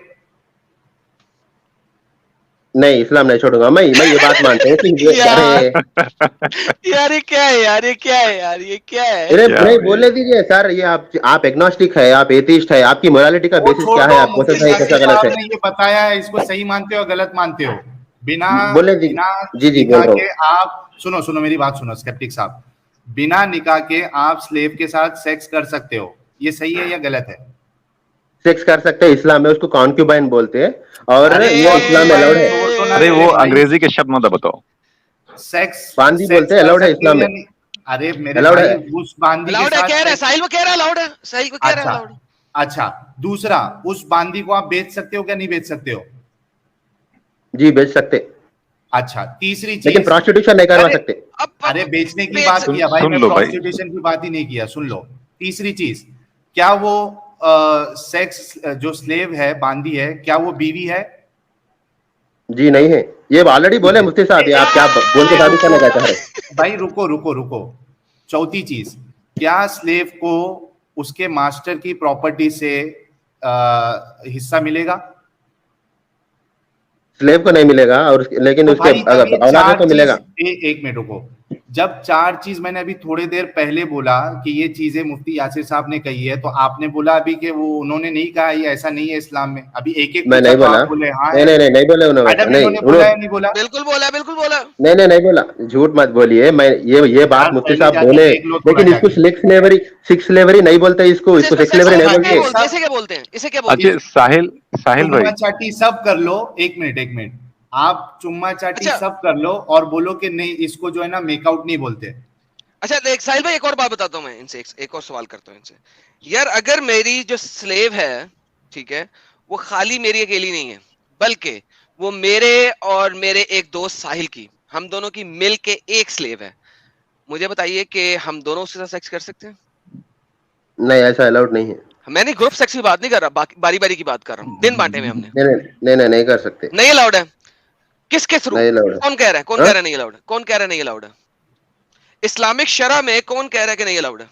Speaker 6: नहीं इस्लाम नहीं छोड़ूंगा। मैं ये बात मानता हूँ कि अरे
Speaker 3: यार यार ये क्या है यार, ये क्या है यार, ये क्या है?
Speaker 6: अरे
Speaker 4: क्या
Speaker 6: नहीं
Speaker 4: भाई?
Speaker 6: बोलने दीजिए सर, ये आप एग्नोस्टिक है, आप एथिस्ट है, आपकी मोरालिटी का
Speaker 2: वो
Speaker 6: बेसिस
Speaker 2: छोड़
Speaker 6: क्या है,
Speaker 2: दो,
Speaker 6: आप कौन सा
Speaker 2: मुफ्ती
Speaker 6: सही
Speaker 2: यासिर
Speaker 6: कैसा गलत
Speaker 2: साहब
Speaker 6: है?
Speaker 2: ने ये बताया है, इसको सही मानते हो गलत मानते हो? बिना
Speaker 6: बोलने दीजिए।
Speaker 2: बिना
Speaker 6: जी बोल
Speaker 2: निकाह
Speaker 6: रहा
Speaker 2: के
Speaker 6: हूँ।
Speaker 2: आप सुनो मेरी बात सुनो स्केप्टिक साहब, बिना निकाह के आप स्लेव के साथ सेक्स कर सकते हो, ये सही है या गलत है?
Speaker 6: सेक्स कर सकते हैं, इस्लाम में उसको कॉन्क्यूबाइन बोलते हैं, और
Speaker 2: अरे
Speaker 6: ये इस्लाम में अलाउड
Speaker 2: कॉन्क्यूबाइन
Speaker 6: है।
Speaker 2: छोड़ दो ना
Speaker 4: अरे
Speaker 2: मेरे
Speaker 4: वो
Speaker 2: भाई,
Speaker 4: अंग्रेजी के शब्द मत बताओ।
Speaker 2: सेक्स
Speaker 6: बांदी
Speaker 2: सेक्स
Speaker 6: बोलते हैं,
Speaker 2: कर
Speaker 6: अलाउड है
Speaker 2: सकते हो
Speaker 6: इस्लाम
Speaker 2: या
Speaker 6: में,
Speaker 2: नहीं? अरे मेरे
Speaker 6: अलाउड
Speaker 2: भाई,
Speaker 6: है।
Speaker 2: उस बांदी के
Speaker 3: अलाउड है
Speaker 2: साथ
Speaker 3: कह रहा है,
Speaker 2: सेक्स,
Speaker 3: साहिल वो कह रहा है अलाउड है, साहिल वो कह रहा है
Speaker 2: अच्छा
Speaker 3: अलाउड है।
Speaker 2: अच्छा, दूसरा, उस बांदी को आप बेच सकते हो क्या नहीं बेच सकते हो?
Speaker 6: जी बेच सकते,
Speaker 2: अच्छा, तीसरी
Speaker 6: लेकिन
Speaker 2: चीज,
Speaker 6: प्रोस्टिट्यूशन नहीं करवा
Speaker 2: अरे
Speaker 6: सकते।
Speaker 2: अरे बेचने की
Speaker 3: बेच
Speaker 2: बात
Speaker 3: सकते।
Speaker 2: किया भाई,
Speaker 4: सुन
Speaker 2: मैं
Speaker 4: लो भाई,
Speaker 2: प्रोस्टिट्यूशन की बात ही नहीं किया, सुन लो। तीसरी चीज, क्या वो सेक्स जो स्लेव है, बांदी है, क्या वो बीवी है?
Speaker 6: जी नहीं है, ये ऑलरेडी
Speaker 2: ठीक
Speaker 6: बोले
Speaker 2: है,
Speaker 6: मुफ्ती साहब, ये आप क्या बोल के साबित
Speaker 2: रुको
Speaker 6: करना क्या चाह रहे हैं?
Speaker 2: भाई, रुको। चौथी चीज, क्या स्लेव को उसके मास्टर की प्रॉपर्टी से हिस्सा मिलेगा?
Speaker 6: स्लेव को नहीं मिलेगा, और लेकिन
Speaker 2: तो
Speaker 6: उसके
Speaker 2: भाई जब ये
Speaker 6: औलाद में
Speaker 2: चार
Speaker 6: तो
Speaker 2: चीज,
Speaker 6: मिलेगा।
Speaker 2: एक मिनट रुको, जब 4 चीज मैंने अभी थोड़ी देर पहले बोला कि ये चीजें मुफ्ती यासिर साहब ने कही है, तो आपने बोला अभी कि वो उन्होंने नहीं कहा, ये ऐसा नहीं है इस्लाम में। अभी एक एक
Speaker 6: मैं
Speaker 2: पूछा
Speaker 6: नहीं
Speaker 2: तो
Speaker 6: बोला,
Speaker 2: आप बोले हाँ
Speaker 6: नहीं
Speaker 2: है।
Speaker 6: नहीं नहीं बोले उन्होंने,
Speaker 2: मैडम
Speaker 6: नहीं
Speaker 2: इन्होंने बोला
Speaker 6: उन्होंने,
Speaker 2: है नहीं बोला?
Speaker 3: बिल्कुल बोला, बिल्कुल बोला।
Speaker 6: नहीं बोला, झूठ मत बोलिए। मैं ये बात
Speaker 2: यार
Speaker 6: मुफ्ती
Speaker 2: पहले
Speaker 6: साहब
Speaker 2: जाके
Speaker 6: बोले,
Speaker 2: देख लो थोड़ा
Speaker 6: लेकिन इसको
Speaker 2: जाके।
Speaker 6: सिक्स स्लेवरी नहीं बोलते, इसको
Speaker 3: अच्छा, इसको
Speaker 6: सिक्स स्लेवरी नहीं
Speaker 3: सेक्स
Speaker 6: बोलते।
Speaker 3: क्या बोलते हैं?
Speaker 2: सब
Speaker 3: इसे क्या बोलते हैं? इसे क्या बोलते
Speaker 4: अच्छा
Speaker 3: हैं?
Speaker 4: साहिल
Speaker 2: चुम्मा
Speaker 4: भाई,
Speaker 2: चाटी सब कर लो, एक मिनट, आप चुम्मा चाटी
Speaker 3: अच्छा।
Speaker 2: सब कर लो और बोलो कि नहीं इसको जो है ना मेकआउट नहीं बोलते।
Speaker 3: अच्छा देख साहिल भाई, एक और बात बताता हूँ मैं इनसे, एक और सवाल करता हूँ इनसे। यार अगर मेरी जो स्लेव है, ठीक है, वो खाली मेरी अकेली नहीं है, बल्कि वो मेरे और मेरे एक दोस्त साहिल की, हम दोनों की मिल के एक स्लेव है, मुझे बताइए कि हम दोनों उसके साथ सेक्स कर सकते हैं?
Speaker 6: नहीं, ऐसा अलाउड नहीं है।
Speaker 3: मैंने ग्रुप सेक्स की बात नहीं कर रहा, बारी बारी की बात कर रहा हूँ, दिन बांटे में हमने।
Speaker 6: नहीं कर सकते,
Speaker 3: नहीं अलाउड है? किसके थ्रू?
Speaker 6: नहीं अलाउड है।
Speaker 3: कौन कह रहा है? कौन
Speaker 6: हाँ?
Speaker 3: कह रहा है नहीं अलाउड है? कौन कह रहा है नहीं अलाउड है? इस्लामिक शरा में कौन कह रहा है कि नहीं अलाउड है?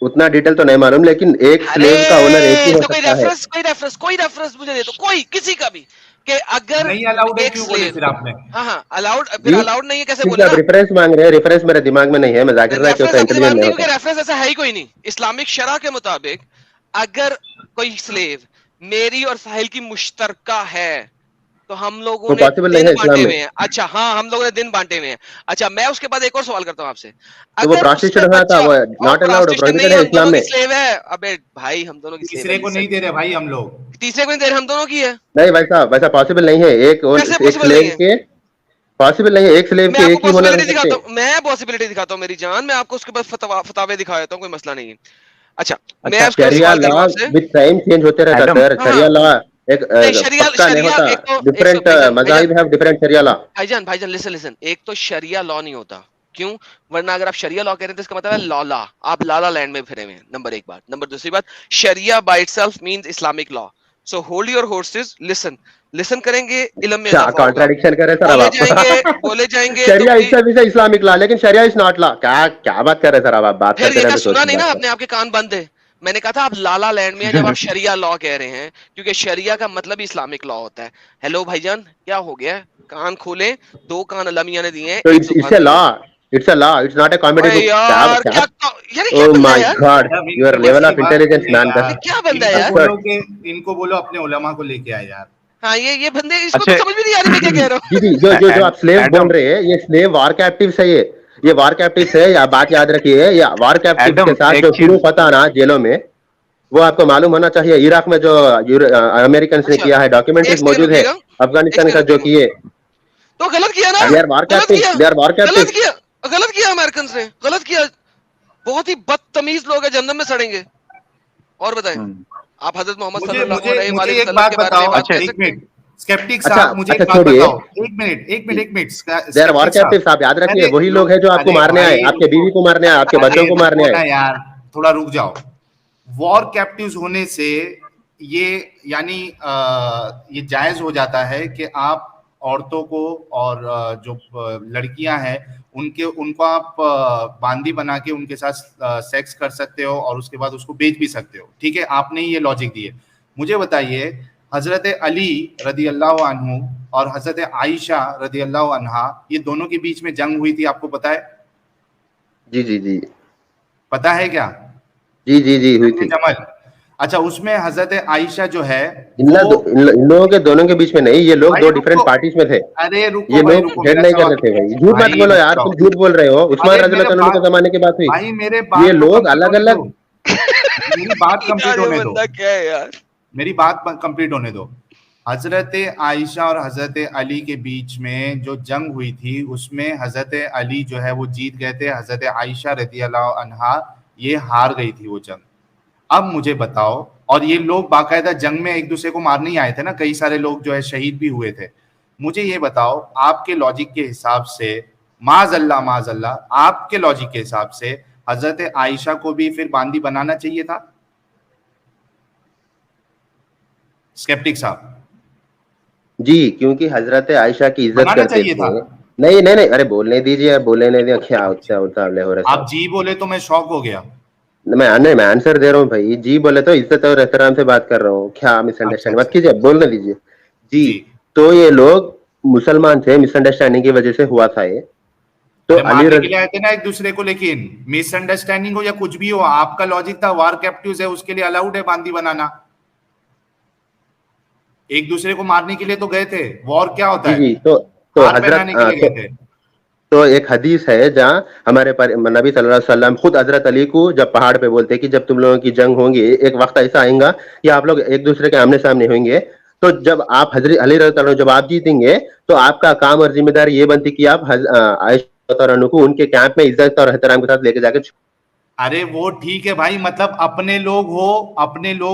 Speaker 6: उतना डिटेल तो नहीं मालूम, लेकिन एक
Speaker 3: अरे
Speaker 6: स्लेव का ओनर एक ही हो
Speaker 3: तो कोई
Speaker 6: सकता है।
Speaker 3: रेफरेंस मुझे दे दो, कोई किसी का भी, कि अगर
Speaker 2: नहीं अलाउड है
Speaker 3: एक
Speaker 2: क्यों बोले
Speaker 3: स्लेव,
Speaker 2: फिर आपने?
Speaker 3: हाँ अलाउड,
Speaker 6: जी,
Speaker 3: फिर अलाउड नहीं है कैसे
Speaker 6: ठीक
Speaker 3: बोले
Speaker 6: है, आप
Speaker 3: ना?
Speaker 6: रेफरेंस मांग रहे हैं, रेफरेंस मेरे दिमाग में नहीं है, मैं जाकिर नायक
Speaker 3: रेफरेंस
Speaker 6: होता
Speaker 3: आपके दिमाग
Speaker 6: इंटेलिजेंट
Speaker 3: में
Speaker 6: नहीं
Speaker 3: नहीं, क्योंकि
Speaker 6: होता।
Speaker 3: रेफरेंस ऐसा है ही कोई नहीं। इस्लामिक शरा के मुताबिक अगर कोई स्लेव मेरी और साहिल की मुश्तरका है, तो हम लोगों
Speaker 6: वो
Speaker 3: ने
Speaker 6: पॉसिबल नहीं
Speaker 3: दिन
Speaker 6: है इस्लाम
Speaker 3: बांटे
Speaker 6: में।
Speaker 3: हुए हैं। अच्छा हाँ, हम लोगों ने दिन बांटे हुए हैं। अच्छा मैं उसके बाद एक और सवाल करता हूँ आपसे,
Speaker 6: तो वो
Speaker 3: अगर उससे
Speaker 6: प्रोस्टिट्यूशन हुआ था,
Speaker 3: बच्चा,
Speaker 6: वो
Speaker 3: और
Speaker 6: नॉट अलाउड,
Speaker 3: प्रोस्टिट्यूशन
Speaker 6: प्रोहिबिटेड
Speaker 3: नहीं,
Speaker 6: है
Speaker 3: हम
Speaker 6: इस्लाम
Speaker 3: दोनों की
Speaker 6: में।
Speaker 3: स्लेव है। अबे भाई हम दोनों की स्लेव है,
Speaker 2: तीसरे को नहीं दे रहे भाई हम लोग।
Speaker 3: तीसरे को नहीं दे रहे, हम दोनों की है।
Speaker 6: नहीं, वैसा पॉसिबल नहीं है।
Speaker 3: कैसे
Speaker 6: एक
Speaker 3: पॉसिबल नहीं
Speaker 6: स्लेव
Speaker 3: है?
Speaker 6: के पॉसिबल नहीं है, एक स्लेव
Speaker 3: मैं
Speaker 6: के
Speaker 3: आपको
Speaker 6: एक ही होनर हो
Speaker 3: पॉसिबिलिटी
Speaker 6: सकते
Speaker 3: दिखाता
Speaker 6: हैं।
Speaker 3: हूँ, मैं पॉसिबिलिटी दिखाता हूँ मेरी जान, मैं आपको उसके बाद फतावे दिखा देता हूँ, कोई मसला नहीं है। अच्छा मैं
Speaker 4: अच्छा
Speaker 3: उसके बाद
Speaker 6: शरिया
Speaker 3: सवाल कर रहा
Speaker 6: लॉ
Speaker 3: हूँ आपसे।
Speaker 6: विद टाइम चेंज होते रहता
Speaker 4: एडम,
Speaker 6: सर।
Speaker 3: हाँ
Speaker 6: शरिया
Speaker 3: हाँ,
Speaker 6: लॉ एक
Speaker 3: नहीं शरिया,
Speaker 6: पक्का नहीं
Speaker 3: शरिया
Speaker 6: होता।
Speaker 3: एक तो
Speaker 6: डिफरेंट
Speaker 3: भाईजान भाईजान
Speaker 6: मज़ाहिब हैव डिफरेंट शरिया लॉ।
Speaker 3: भाईजान भाईजान लिसन लिसन, एक तो शरिया लॉ नहीं होता, क्यों? वरना अगर आप शरिया लॉ कह रहे हैं तो इसका मतलब है लॉला, आप लाला लैंड में फिरे हुए हैं, नंबर एक बात। नंबर दूसरी बात, शरिया by itself means Islamic law. So hold your horses, listen, listen करेंगे, इल्म में
Speaker 6: क्या
Speaker 3: इजाफा होगा।
Speaker 6: कॉन्ट्राडिक्शन कर रहे सर अब
Speaker 3: बोले
Speaker 6: आप?
Speaker 3: जाएंगे तो
Speaker 6: शरिया
Speaker 3: कोई,
Speaker 6: इट्सेल्फ इज इस्लामिक लॉ, लेकिन शरिया इज नॉट लॉ। क्या क्या बात कर रहे सर अब आप? बात
Speaker 3: फिर
Speaker 6: करते
Speaker 3: ये क्या
Speaker 6: रहते सोच
Speaker 3: सुना
Speaker 6: की
Speaker 3: नहीं ना
Speaker 6: बात
Speaker 3: आपने? आपके कान बंद है। मैंने कहा था आप लाला लैंड में हैं जब आप शरिया लॉ कह रहे हैं, क्योंकि शरिया का मतलब ही इस्लामिक लॉ होता है। हेलो भाईजान क्या हो गया? कान खोले, दो कान अल्लाह मियां ने दिए हैं,
Speaker 6: तो
Speaker 3: एक
Speaker 6: इट्स
Speaker 3: जुबान
Speaker 6: इट्स अ
Speaker 3: दी
Speaker 6: लॉ,
Speaker 3: है।
Speaker 6: It's a law, it's not a comedy
Speaker 3: अरे
Speaker 6: बुक। क्या
Speaker 3: यार
Speaker 6: क्या?
Speaker 3: क्या, यार ये क्या
Speaker 6: ओ
Speaker 3: बंदा है
Speaker 6: माय
Speaker 3: यार?
Speaker 6: गॉड,
Speaker 2: जब
Speaker 6: योर
Speaker 2: इनको
Speaker 6: लेवल
Speaker 2: इसकी
Speaker 6: ऑफ
Speaker 2: बात
Speaker 6: इंटेलिजेंस मैन
Speaker 2: सुनिएगा,
Speaker 3: ये क्या बंदा है
Speaker 2: इनको
Speaker 3: यार?
Speaker 2: बोलो कि इनको बोलो अपने उलमा को लेके आए यार।
Speaker 3: हाँ ये बंदे, इसको तो
Speaker 4: अच्छा
Speaker 3: समझ भी नहीं आ रही मैं क्या कह रहा
Speaker 6: जी
Speaker 3: हूँ।
Speaker 6: जी, जो आप स्लेव बोल
Speaker 4: एडम,
Speaker 6: रहे हैं, ये स्लेव वार कैप्टिव्स है। ये वार कैप्टिव्स है, या बात याद रखिए, या वार कैप्टिव्स के
Speaker 4: एडम
Speaker 6: साथ
Speaker 4: एक
Speaker 6: जो
Speaker 4: चीज,
Speaker 6: शुरू पता ना जेलों में, वो आपको मालूम होना चाहिए। इराक में जो अमेरिकन ने
Speaker 3: अच्छा
Speaker 6: किया है,
Speaker 3: एक
Speaker 6: डॉक्यूमेंट्रीज
Speaker 3: सेकंड
Speaker 6: मौजूद है।
Speaker 3: रुकिएगा, एक
Speaker 6: अफगानिस्तान
Speaker 3: सेकंड
Speaker 6: का जो
Speaker 3: रुकिएगा।
Speaker 6: किए,
Speaker 3: तो गलत किया ना,
Speaker 6: दे आर वार
Speaker 3: गलत
Speaker 6: कैप्टिव्स,
Speaker 3: किया,
Speaker 6: दे आर वार
Speaker 3: गलत
Speaker 6: कैप्टिव्स।
Speaker 3: किया, गलत किया अमेरिकन ने, गलत किया। बहुत ही बदतमीज लोग हैं, जन्नत में सड़ेंगे। और बताएं, आप हजरत मोहम्मद
Speaker 2: मुझे
Speaker 3: सल्लल्लाहु
Speaker 2: मुझे
Speaker 3: अलैहि
Speaker 2: मुझे एक
Speaker 3: वसल्लम
Speaker 2: बात
Speaker 3: के बारे में ये
Speaker 2: बताओ,
Speaker 3: बात
Speaker 4: अच्छा
Speaker 3: कह
Speaker 2: एक
Speaker 3: सकते हैं?
Speaker 2: मिनट स्केप्टिक
Speaker 6: अच्छा
Speaker 2: साहब, मुझे
Speaker 6: अच्छा,
Speaker 2: एक बात
Speaker 6: छोड़िए।
Speaker 2: बताओ, एक मिनट
Speaker 6: देर वार
Speaker 2: स्केप्टिक साहब।
Speaker 6: कैप्टिव्स, आप याद रखिए,
Speaker 2: अरे
Speaker 6: वही लोग हैं जो आपको
Speaker 2: अरे
Speaker 6: मारने आए,
Speaker 2: भाई
Speaker 6: आपके
Speaker 2: रुको,
Speaker 6: बीवी को मारने आए, आपके
Speaker 2: अरे
Speaker 6: बच्चों को मारने
Speaker 2: रुको
Speaker 6: आए।
Speaker 2: ना यार, थोड़ा रुक जाओ। वॉर कैप्टिव्स होने से ये यानी ये जायज हो जाता है कि आप औरतों को और जो लड़कियां हैं उनको आप बांदी बना के उनके साथ सेक्स कर सकते हो और उसके बाद उसको बेच भी सकते हो। ठीक है, आपने ये लॉजिक दी है। मुझे बताइए, हजरत अली रदी अल्लाह अन्हु और हजरत आयशा रदी अल्लाह अन्हा, ये दोनों के बीच में जंग हुई थी, आपको पता है?
Speaker 6: जी जी जी
Speaker 2: पता है क्या?
Speaker 6: जी जी जी, हुई
Speaker 2: जंग
Speaker 6: थी।
Speaker 2: जमल। अच्छा, उसमें हजरत आयशा जो है
Speaker 6: इन
Speaker 2: वो,
Speaker 6: इन लोगों के दोनों के बीच में नहीं, ये लोग
Speaker 2: भाई
Speaker 6: दो डिफरेंट
Speaker 2: रुको,
Speaker 6: पार्टीज में थे।
Speaker 2: अरे
Speaker 6: ये
Speaker 2: रुको भाई
Speaker 6: लोग
Speaker 2: रुको,
Speaker 6: हेड
Speaker 2: मेरा
Speaker 6: नहीं कर
Speaker 2: सवाल,
Speaker 6: रहे थे भाई। झूठ मत
Speaker 2: भाई
Speaker 6: बोलो
Speaker 2: रुक
Speaker 6: यार,
Speaker 2: जाओ।
Speaker 6: तुम झूठ बोल रहे हो। उस्मान
Speaker 2: अरे
Speaker 6: रज़ी
Speaker 2: मेरे
Speaker 6: अल्लाह के
Speaker 2: बात,
Speaker 6: जमाने की बात हुई।
Speaker 2: भाई मेरे
Speaker 6: ये
Speaker 2: बात तो
Speaker 6: लोग
Speaker 2: कंप्लीट
Speaker 6: अलग
Speaker 2: होने
Speaker 6: अलग।
Speaker 2: दो, मेरी बात कंप्लीट
Speaker 3: यार ये
Speaker 2: होने दो,
Speaker 3: बंदा क्या है यार?
Speaker 2: मेरी बात कंप्लीट होने दो। हजरत आयशा और हजरत अली के बीच में जो जंग हुई थी, उसमें हजरत अली जो है वो जीत गए थे, हजरत आयशा रदी अल्लाह अन्हा ये हार गई थी वो जंग। अब मुझे बताओ, और ये लोग बाकायदा जंग में एक दूसरे को मारने ही आए थे ना, कई सारे लोग जो है शहीद भी हुए थे। मुझे ये बताओ, आपके लॉजिक के हिसाब से, माजल्ला आपके लॉजिक के हिसाब से हजरत आयशा को भी फिर बांदी बनाना चाहिए था? स्केप्टिक साहब,
Speaker 6: जी, क्योंकि हजरत आयशा की इज्जत
Speaker 2: बनाना
Speaker 6: करते
Speaker 2: चाहिए था।
Speaker 6: थे। नहीं नहीं नहीं, अरे बोलने दीजिए, बोलने नहीं दिया, क्या उतावले हो रहे
Speaker 2: आप
Speaker 6: साहब।
Speaker 2: जी बोले तो मैं शॉक हो गया।
Speaker 6: मैं आंसर दे रहा हूँ भाई। जी बोले तो इज्जत और एहतराम से बात कर रहा हूँ, क्या
Speaker 2: अच्छा
Speaker 6: मिसअंडरस्टैंड मत
Speaker 2: अच्छा,
Speaker 6: कीजिए, बोलने दीजिए। जी,
Speaker 2: जी
Speaker 6: तो ये लोग मुसलमान थे, मिसअंडरस्टैंडिंग की वजह से हुआ था ये। तो
Speaker 2: अरे
Speaker 6: अली
Speaker 2: मारने
Speaker 6: रज
Speaker 2: के लिए आए थे ना एक दूसरे को, लेकिन मिसअंडरस्टैंडिंग हो या कुछ भी हो, आपका लॉजिक था वार कैप्टिव्स है उसके लिए अलाउड है बांदी बनाना। एक दूसरे को मारने के लिए तो गए थे, वॉर क्या होता
Speaker 6: जी
Speaker 2: है,
Speaker 6: जी, तो
Speaker 2: हार
Speaker 6: हजरत
Speaker 2: पहनाने के लिए गए थे।
Speaker 6: तो एक हदीस है जहाँ हमारे नबी सल्लल्लाहु अलैहि वसल्लम खुद हजरत अली को जब पहाड़ पे बोलते हैं कि जब तुम लोगों की जंग होंगी, एक वक्त ऐसा आएगा कि आप लोग एक दूसरे के आमने सामने होंगे, तो जब आप हजरत अली रज़ी अल्लाह अन्हु जब आप जीतेंगे, तो आपका काम और जिम्मेदारी ये बनती कि आप आयशा रज़ी को उनके कैंप में इज्जत और एहतराम के साथ लेके जाकर।
Speaker 2: अरे वो ठीक है भाई, मतलब अपने लोग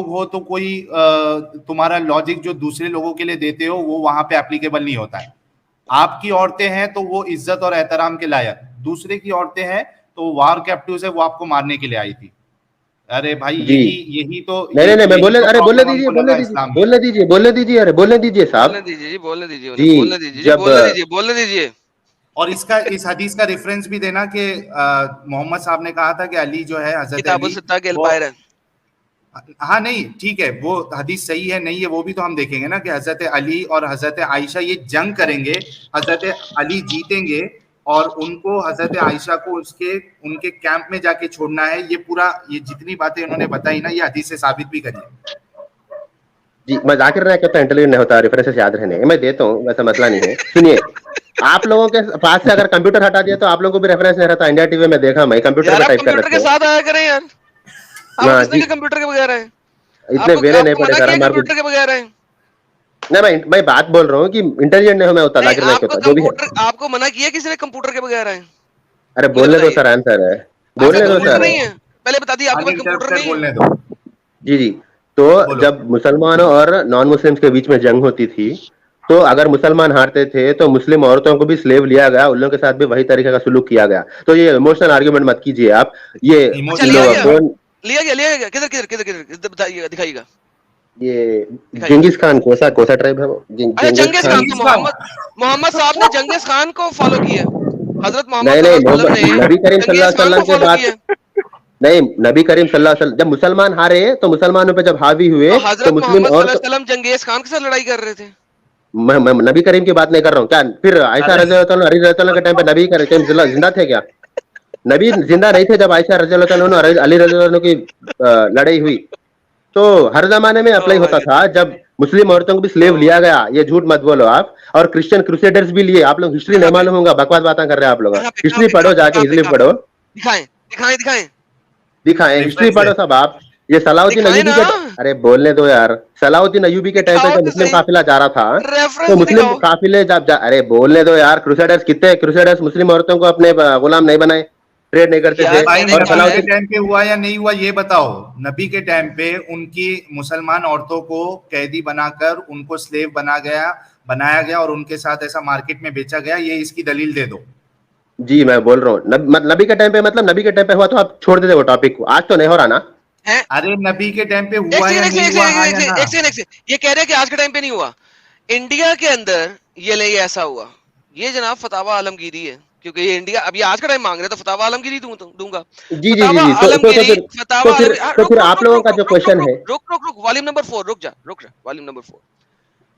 Speaker 2: हो तो कोई तुम्हारा लॉजिक जो दूसरे लोगों के लिए देते हो वो वहां पे एप्लीकेबल नहीं होता है। आपकी औरतें हैं तो वो इज्जत और एहतराम के लायक, दूसरे की औरतें हैं तो वार कैप्टिव्स है, वो आपको मारने के लिए आई थी। अरे भाई
Speaker 6: जी
Speaker 2: यही तो
Speaker 6: नहीं नहीं नहीं, मैं
Speaker 2: यही
Speaker 6: बोलने,
Speaker 2: तो
Speaker 6: अरे बोलने
Speaker 2: प्रॉब्लम
Speaker 6: दीजिए
Speaker 2: हमको
Speaker 6: बोलने
Speaker 2: लगा
Speaker 6: दीजिए
Speaker 2: इस्लाम में।
Speaker 6: बोलने दीजिए बोलने दीजिए, अरे बोलने दीजिए
Speaker 3: बोलने
Speaker 6: साहब।
Speaker 3: दीजिए जी, बोलने दीजिए उन्हें,
Speaker 6: जी
Speaker 3: बोलने दीजिए जी,
Speaker 6: जब
Speaker 3: बोलने दीजिए, बोलने दीजिए।
Speaker 2: और इसका इस हदीस का रेफरेंस भी देना कि मोहम्मद साहब ने कहा था कि अली जो है, हजरत
Speaker 3: किताबुल
Speaker 2: अली
Speaker 3: सित्ता के
Speaker 2: वो,
Speaker 3: अल्बायरन।
Speaker 2: हाँ नहीं ठीक है, वो हदीस सही है नहीं है वो भी तो हम देखेंगे ना कि हजरत अली और हजरत आयशा ये जंग करेंगे, हजरत अली जीतेंगे और उनको हजरत आयशा को उसके उनके कैंप में जाके छोड़ना है। ये पूरा ये जितनी बातें उन्होंने बताई ना, ये हदीस से साबित भी करी है।
Speaker 6: जी, मैं जाकिर नायक का तो इंटेलिजेंट नहीं होता, रेफरेंसेस याद रहने, मैं देता हूँ, वैसा मसला नहीं है। सुनिए, आप लोगों के पास से अगर कंप्यूटर हटा दिया तो आप लोगों को भी रेफरेंस नहीं रहता। इंडिया टीवी में देखा, मैं कंप्यूटर
Speaker 3: यार
Speaker 6: पे
Speaker 3: आप
Speaker 6: टाइप कर
Speaker 3: कंप्यूटर के
Speaker 6: रखे
Speaker 3: साथ आया करें यार, आपको
Speaker 6: हाँ
Speaker 3: किसने
Speaker 6: जी,
Speaker 3: कहा कंप्यूटर के बगैर है?
Speaker 6: इतने
Speaker 3: आपको
Speaker 6: वेले नहीं
Speaker 3: आपको
Speaker 6: पड़े
Speaker 3: मना
Speaker 6: सर
Speaker 3: किया
Speaker 6: हमारे को।
Speaker 3: कंप्यूटर के बगैर है?
Speaker 6: नहीं, मैं बात बोल रहा हूँ कि इंटेलिजेंट नहीं हो मैं उतना,
Speaker 3: नहीं,
Speaker 6: जाकिर नायक के
Speaker 3: आपको
Speaker 6: ऊपर जो भी है।
Speaker 3: कंप्यूटर, आपको मना किया किसी ने कंप्यूटर के बगैर है?
Speaker 6: अरे
Speaker 3: मुझे
Speaker 6: बोलने दो
Speaker 3: बताइए।
Speaker 6: सर, आंसर है,
Speaker 3: अच्छा
Speaker 6: बोलने दो
Speaker 2: बोलने
Speaker 3: कंप्यूटर
Speaker 6: सर।
Speaker 2: दो,
Speaker 3: नहीं है, पहले बता दिए आपके पास कंप्यूटर
Speaker 2: अनइंटरप्टेड
Speaker 3: नहीं है।
Speaker 2: बोलने दो।
Speaker 6: जी जी, तो
Speaker 2: बोलो।
Speaker 6: जब मुसलमानों और नॉन मुस्लिम्स के बीच में जंग होती थी, तो अगर मुसलमान हारते थे तो मुस्लिम औरतों को भी स्लेव लिया गया, उन लोगों के साथ भी वही तरीके का सुलूक किया गया। तो ये इमोशनल आर्ग्यूमेंट मत कीजिए आप। ये
Speaker 3: अच्छा
Speaker 2: इमोशनल
Speaker 3: लिया
Speaker 6: लोग
Speaker 3: गया,
Speaker 2: आर्गुमेंट।
Speaker 6: कौन,
Speaker 3: लिया गया, किधर किधर किधर किधर किधर बताइएगा, दिखाइएगा,
Speaker 6: ये
Speaker 3: दिखाइएगा।
Speaker 6: जिंगिस खान, कोसा कोसा ट्राइब है वो,
Speaker 3: अच्छा
Speaker 6: जिंगिस
Speaker 3: जंगेज खान,
Speaker 6: खान।
Speaker 3: तो
Speaker 2: चंगेज खान।
Speaker 3: मोहम्मद मोहम्मद साहब ने जंगेज खान को फॉलो किया, हजरत मोहम्मद
Speaker 6: नहीं नहीं,
Speaker 3: सल्लल्लाहु अलैहि वसल्लम
Speaker 6: मोहम्मद
Speaker 3: ने
Speaker 6: नबी करीम सल्लल्लाहु
Speaker 3: जंगेज
Speaker 6: अलैहि
Speaker 3: खान को
Speaker 6: वसल्लम के
Speaker 3: फॉलो
Speaker 6: बाद,
Speaker 3: किया।
Speaker 6: नहीं, नबी करीम सल्लल्लाहु अलैहि वसल्लम जब मुसलमान हारे तो मुसलमानों पे जब हावी हुए
Speaker 3: तो
Speaker 6: तो
Speaker 3: हजरत
Speaker 6: मुस्लिम
Speaker 3: मोहम्मद
Speaker 6: और
Speaker 3: सल्लल्लाहु अलैहि वसल्लम जंगेज खान के साथ लड़ाई कर रहे थे।
Speaker 6: मैं नबी करीम की बात नहीं कर रहा हूँ क्या? फिर आयशा
Speaker 2: अरे
Speaker 6: रज़ी अल्लाह तआला अली रज़ी अल्लाह के टाइम पे नबी करीम जिंदा थे क्या? नबी जिंदा नहीं थे जब आयशा रज़ी अल्लाह तआला और अली रज़ी अल्लाह की लड़ाई हुई। तो हर जमाने में
Speaker 3: ओ
Speaker 6: अप्लाई
Speaker 3: माय
Speaker 6: होता था,
Speaker 3: गॉड,
Speaker 6: जब मुस्लिम औरतों को भी स्लेव
Speaker 3: ओ
Speaker 6: लिया गया, ये झूठ मत बोलो आप। और क्रिश्चियन क्रूसेडर्स भी लिए, आप लोग हिस्ट्री
Speaker 3: कहाँ
Speaker 6: नहीं
Speaker 3: पे,
Speaker 6: मालूम होगा, बकवास बातें कर रहे हैं आप लोग।
Speaker 3: कहाँ पे, कहाँ
Speaker 6: हिस्ट्री
Speaker 3: पे, कहाँ
Speaker 6: पढ़ो,
Speaker 3: पे,
Speaker 6: जाके
Speaker 3: कहाँ पे,
Speaker 6: हिस्ट्री
Speaker 3: कहाँ पे?
Speaker 6: पढ़ो,
Speaker 3: दिखाएं, दिखाएं, दिखाएं,
Speaker 6: दिखाएं, हिस्ट्री
Speaker 2: रेफरेंस
Speaker 6: पढ़ो
Speaker 2: है।
Speaker 6: सब आप। ये सलाउद्दीन
Speaker 3: दिखाएं
Speaker 6: अयूबी
Speaker 3: ना,
Speaker 6: के, अरे बोलने दो यार, सलाउद्दीन अयूबी के टाइम पे
Speaker 3: दिखाओ
Speaker 6: जब
Speaker 3: तो
Speaker 6: मुस्लिम
Speaker 3: सही,
Speaker 6: काफिला जा रहा था, तो
Speaker 3: रेफरेंस
Speaker 6: मुस्लिम
Speaker 3: दिखाओ।
Speaker 6: काफिले अरे बोलने दो यार, क्रूसेडर्स कितने, क्रूसेडर्स मुस्लिम औरतों को अपने गुलाम नहीं बनाए, ट्रेड नहीं करते
Speaker 2: अरे
Speaker 6: थे।
Speaker 3: यार
Speaker 2: भाई
Speaker 3: मैंने
Speaker 6: और
Speaker 3: कहा
Speaker 2: नबी
Speaker 3: है,
Speaker 2: के
Speaker 6: सलाउद्दीन,
Speaker 2: टाइम पे हुआ या नहीं हुआ ये बताओ। नबी के टाइम पे उनकी मुसलमान औरतों को कैदी बनाकर उनको स्लेव बनाया गया और उनके साथ ऐसा मार्केट में बेचा गया, ये इसकी दलील दे दो।
Speaker 6: जी मैं बोल रहा हूँ, नबी के टाइम पे, मतलब नबी के टाइम पे हुआ तो आप छोड़ देते वो टॉपिक को, आज तो नहीं हो रहा ना।
Speaker 3: हैं?
Speaker 2: अरे नबी के टाइम पे
Speaker 3: एक
Speaker 2: हुआ या
Speaker 3: सेकंड, एक
Speaker 2: नहीं
Speaker 3: सेकंड,
Speaker 2: हुआ, हाँ
Speaker 3: एक
Speaker 2: या
Speaker 3: सेकंड,
Speaker 2: ना।
Speaker 3: एक सेकंड, एक सेकंड, ये कह रहे हैं कि आज के टाइम पे नहीं हुआ, इंडिया के अंदर ये नहीं ऐसा हुआ। ये जनाब फतावा आलमगीरी है, क्योंकि ये इंडिया अभी आज का टाइम मांग रहे हैं, तो फतावा आलमगीरी दूंगा।
Speaker 6: जी जी जी
Speaker 3: फतावा
Speaker 6: जी,
Speaker 3: आलमगीरी,
Speaker 6: तो
Speaker 3: फतावा
Speaker 6: फिर
Speaker 3: आलमगीरी,
Speaker 6: तो
Speaker 3: रुक
Speaker 6: फिर
Speaker 3: रुक
Speaker 6: आप
Speaker 3: रुक
Speaker 6: लोगों
Speaker 3: रुक
Speaker 6: का जो
Speaker 3: रुक रुक
Speaker 6: क्वेश्चन
Speaker 3: रुक
Speaker 6: है,
Speaker 3: रुक रुक रुक, वॉल्यूम नंबर 4, रुक जा, वॉल्यूम नंबर 4।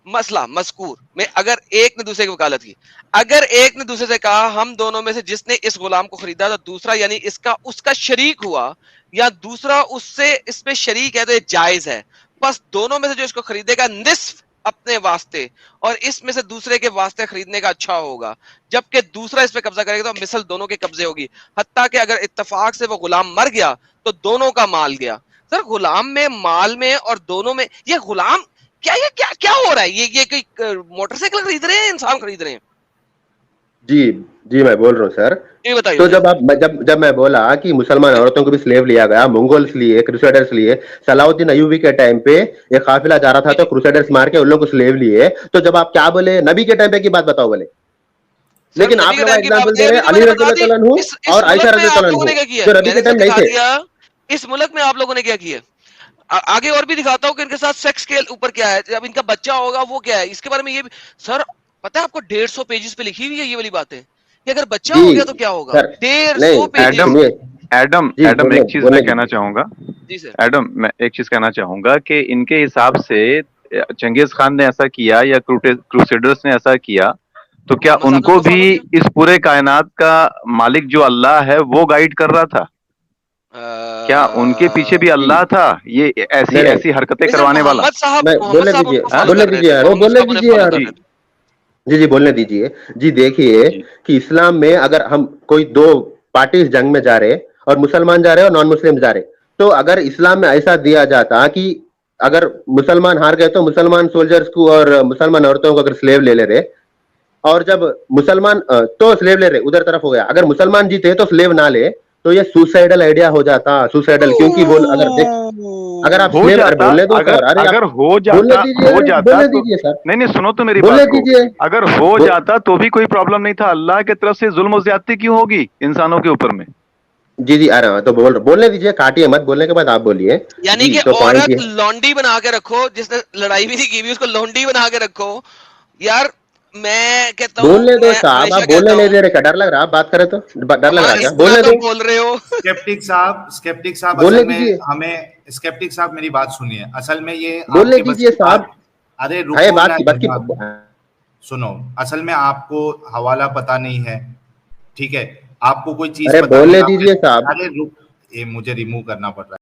Speaker 3: मसला मजकूर में अगर एक ने दूसरे की वकालत की, अगर एक ने दूसरे से कहा हम दोनों में से जिसने इस गुलाम को खरीदा, तो दूसरा यानी इसका उसका शरीक हुआ, या दूसरा उससे इसमें शरीक है, तो ये जायज है। बस दोनों में से जो इसको खरीदेगा निस्फ अपने वास्ते और इसमें से दूसरे के वास्ते खरीदने का अच्छा होगा, जबकि दूसरा इस पे कब्जा करेगा तो मिसल दोनों के कब्जे होगी। हत्ता कि अगर इत्तेफाक से वो गुलाम मर गया तो दोनों का माल गया। सर गुलाम में, माल में और दोनों में, ये गुलाम क्या, ये क्या क्या हो रहा है? ये कोई मोटरसाइकिल खरीद रहे हैं, इंसान खरीद रहे हैं?
Speaker 6: जी जी मैं बोल रहा हूँ सर।
Speaker 3: ये बताइए
Speaker 6: तो
Speaker 3: मुझे।
Speaker 6: जब मैं बोला कि मुसलमान औरतों को भी स्लेव लिया गया, मंगोल्स लिए, क्रूसेडर्स लिए, सलाउद्दीन अयूबी के टाइम पे एक काफिला जा रहा था तो क्रूसेडर्स मार के उन लोगों को स्लेव लिए, तो जब आप क्या बोले, नबी के टाइम पे की बात बताओ बोले।
Speaker 3: सर
Speaker 6: लेकिन
Speaker 3: नबी
Speaker 6: आप
Speaker 3: के
Speaker 6: लोग
Speaker 3: टाइम की बात
Speaker 6: एग्जाम्पल दे
Speaker 3: बताइए,
Speaker 6: रहे
Speaker 3: अभी
Speaker 6: हैं
Speaker 3: तो
Speaker 6: अली
Speaker 3: मैंने
Speaker 6: रज़ी
Speaker 3: बता दी।
Speaker 6: अल्लाह तआला अन्हु
Speaker 3: इस
Speaker 6: और
Speaker 3: मुल्क
Speaker 6: आयशा
Speaker 3: में
Speaker 6: रज़ी
Speaker 3: आप
Speaker 6: अल्लाह
Speaker 3: लोगों
Speaker 6: अन्हु,
Speaker 3: ने क्या किया,
Speaker 6: जो नबी के
Speaker 3: मैंने तो
Speaker 6: टाइम नहीं
Speaker 3: दिखा
Speaker 6: थे।
Speaker 3: दिया। इस मुल्क में आप लोगों ने क्या किया। आगे और भी दिखाता हूँ कि इनके साथ सेक्स के ऊपर क्या है, जब इनका बच्चा होगा वो क्या है, इसके बारे में ये भी सर पता है आपको। 150 पेजेस पे लिखी हुई है ये वाली बातें, कि अगर बच्चा
Speaker 6: जी
Speaker 3: हो गया तो क्या होगा।
Speaker 6: सर,
Speaker 3: 150
Speaker 6: नहीं
Speaker 3: पेजेस।
Speaker 4: एडम,
Speaker 6: सुनिए,
Speaker 4: एडम,
Speaker 6: जी
Speaker 4: एडम
Speaker 6: बोलने
Speaker 4: एक चीज मैं
Speaker 6: बोलने
Speaker 4: कहना
Speaker 6: दीजिए।
Speaker 4: चाहूंगा।
Speaker 3: जी सर।
Speaker 4: एडम, मैं एक चीज कहना चाहूंगा कि इनके हिसाब से चंगेज खान ने ऐसा किया या क्रूसेडर्स ने ऐसा किया, तो क्या
Speaker 3: मोहम्मद साहब ने
Speaker 4: उनको
Speaker 3: वो follow
Speaker 4: भी
Speaker 3: किया?
Speaker 4: इस पूरे कायनात का मालिक जो अल्लाह है वो गाइड कर रहा था? क्या उनके पीछे भी
Speaker 6: जी
Speaker 4: अल्लाह था ये ऐसी
Speaker 6: नहीं नहीं
Speaker 4: ऐसी हरकतें
Speaker 3: नहीं सर,
Speaker 4: करवाने वाला?
Speaker 6: मैं
Speaker 3: मोहम्मद साहब उनको
Speaker 4: हाँ?
Speaker 3: फॉलो
Speaker 6: बोलने
Speaker 3: कर रहे
Speaker 6: दीजिए
Speaker 3: थे,
Speaker 6: यार,
Speaker 3: मोहम्मद
Speaker 6: बोलने
Speaker 3: साहब उन्हें
Speaker 6: दीजिए
Speaker 3: फॉलो
Speaker 6: यार।
Speaker 3: कर
Speaker 4: जी
Speaker 3: रहे थे।
Speaker 6: जी जी बोलने दीजिए। जी देखिए
Speaker 4: जी
Speaker 6: कि इस्लाम में अगर हम कोई दो पार्टी जंग में जा रहे और मुसलमान जा रहे और नॉन मुस्लिम जा रहे, तो अगर इस्लाम में ऐसा दिया जाता कि अगर मुसलमान हार गए तो मुसलमान सोल्जर्स को और मुसलमान औरतों को अगर स्लेव ले ले रहे, और जब मुसलमान तो स्लेव ले रहे उधर तरफ हो गया, अगर मुसलमान जीते तो स्लेव ना ले, तो ये सुसाइडल आइडिया हो जाता, सुसाइडल। क्योंकि बोल अगर देख, अगर आप
Speaker 4: हो
Speaker 6: स्लेव, अरे
Speaker 4: जाता।
Speaker 6: बोलने दो
Speaker 4: अगर
Speaker 6: सर, अरे आप
Speaker 4: अगर हो
Speaker 6: बोलने
Speaker 4: जाता
Speaker 6: दीजिए,
Speaker 4: हो
Speaker 6: अरे
Speaker 4: जाता
Speaker 6: बोलने
Speaker 4: तो
Speaker 6: दीजिए सर,
Speaker 4: नहीं नहीं, सुनो तो मेरी
Speaker 6: बोलने
Speaker 4: बात को।
Speaker 6: दीजिए।
Speaker 4: अगर हो
Speaker 6: बो,
Speaker 4: जाता तो भी कोई प्रॉब्लम नहीं था। अल्लाह की तरफ से जुल्म और ज्यादती क्यों होगी इंसानों के ऊपर में?
Speaker 6: जी जी आ रहा हूँ, तो बोलने दीजिए, काटिए मत, बोलने के बाद आप बोलिए।
Speaker 3: यानी
Speaker 6: जी
Speaker 3: कि
Speaker 6: तो पॉइंट
Speaker 3: औरत
Speaker 6: ये,
Speaker 3: लौंडी बना के रखो, जिसने लड़ाई भी नहीं की हुई उसको लौंडी बना के रखो। यार मैं कहता हूँ,
Speaker 6: बोलने दो
Speaker 3: मैं
Speaker 6: साहब, आप
Speaker 3: हमेशा
Speaker 6: बोलने
Speaker 3: कहता
Speaker 6: नहीं
Speaker 3: हूँ,
Speaker 6: दे रहे, क्या डर लग रहा है? आप बात करें तो डर लग रहा है
Speaker 3: हमारी
Speaker 6: क्या?
Speaker 3: इतना
Speaker 6: बोलने
Speaker 3: तो
Speaker 6: दो,
Speaker 3: बोल रहे हो।
Speaker 2: स्केप्टिक साहब
Speaker 6: बोलने
Speaker 2: असल में
Speaker 6: दीजिए,
Speaker 2: हमें, स्केप्टिक साहब मेरी बात सुनिए, असल में ये
Speaker 6: बोलने
Speaker 2: आपके बस
Speaker 6: दीजिए
Speaker 2: की
Speaker 6: साहब।
Speaker 2: बात। अरे
Speaker 6: है
Speaker 2: रुको
Speaker 6: बात
Speaker 2: ना
Speaker 6: की बात की,
Speaker 2: जनाब, सुनो। असल में आपको हवाला पता नहीं है, ठीक है? आपको कोई चीज
Speaker 6: अरे
Speaker 2: पता नहीं,
Speaker 6: बोलने
Speaker 2: आपने,
Speaker 6: दीजिए साहब।
Speaker 2: अरे रुक, ये मुझे रिमूव करना पड़ रहा है।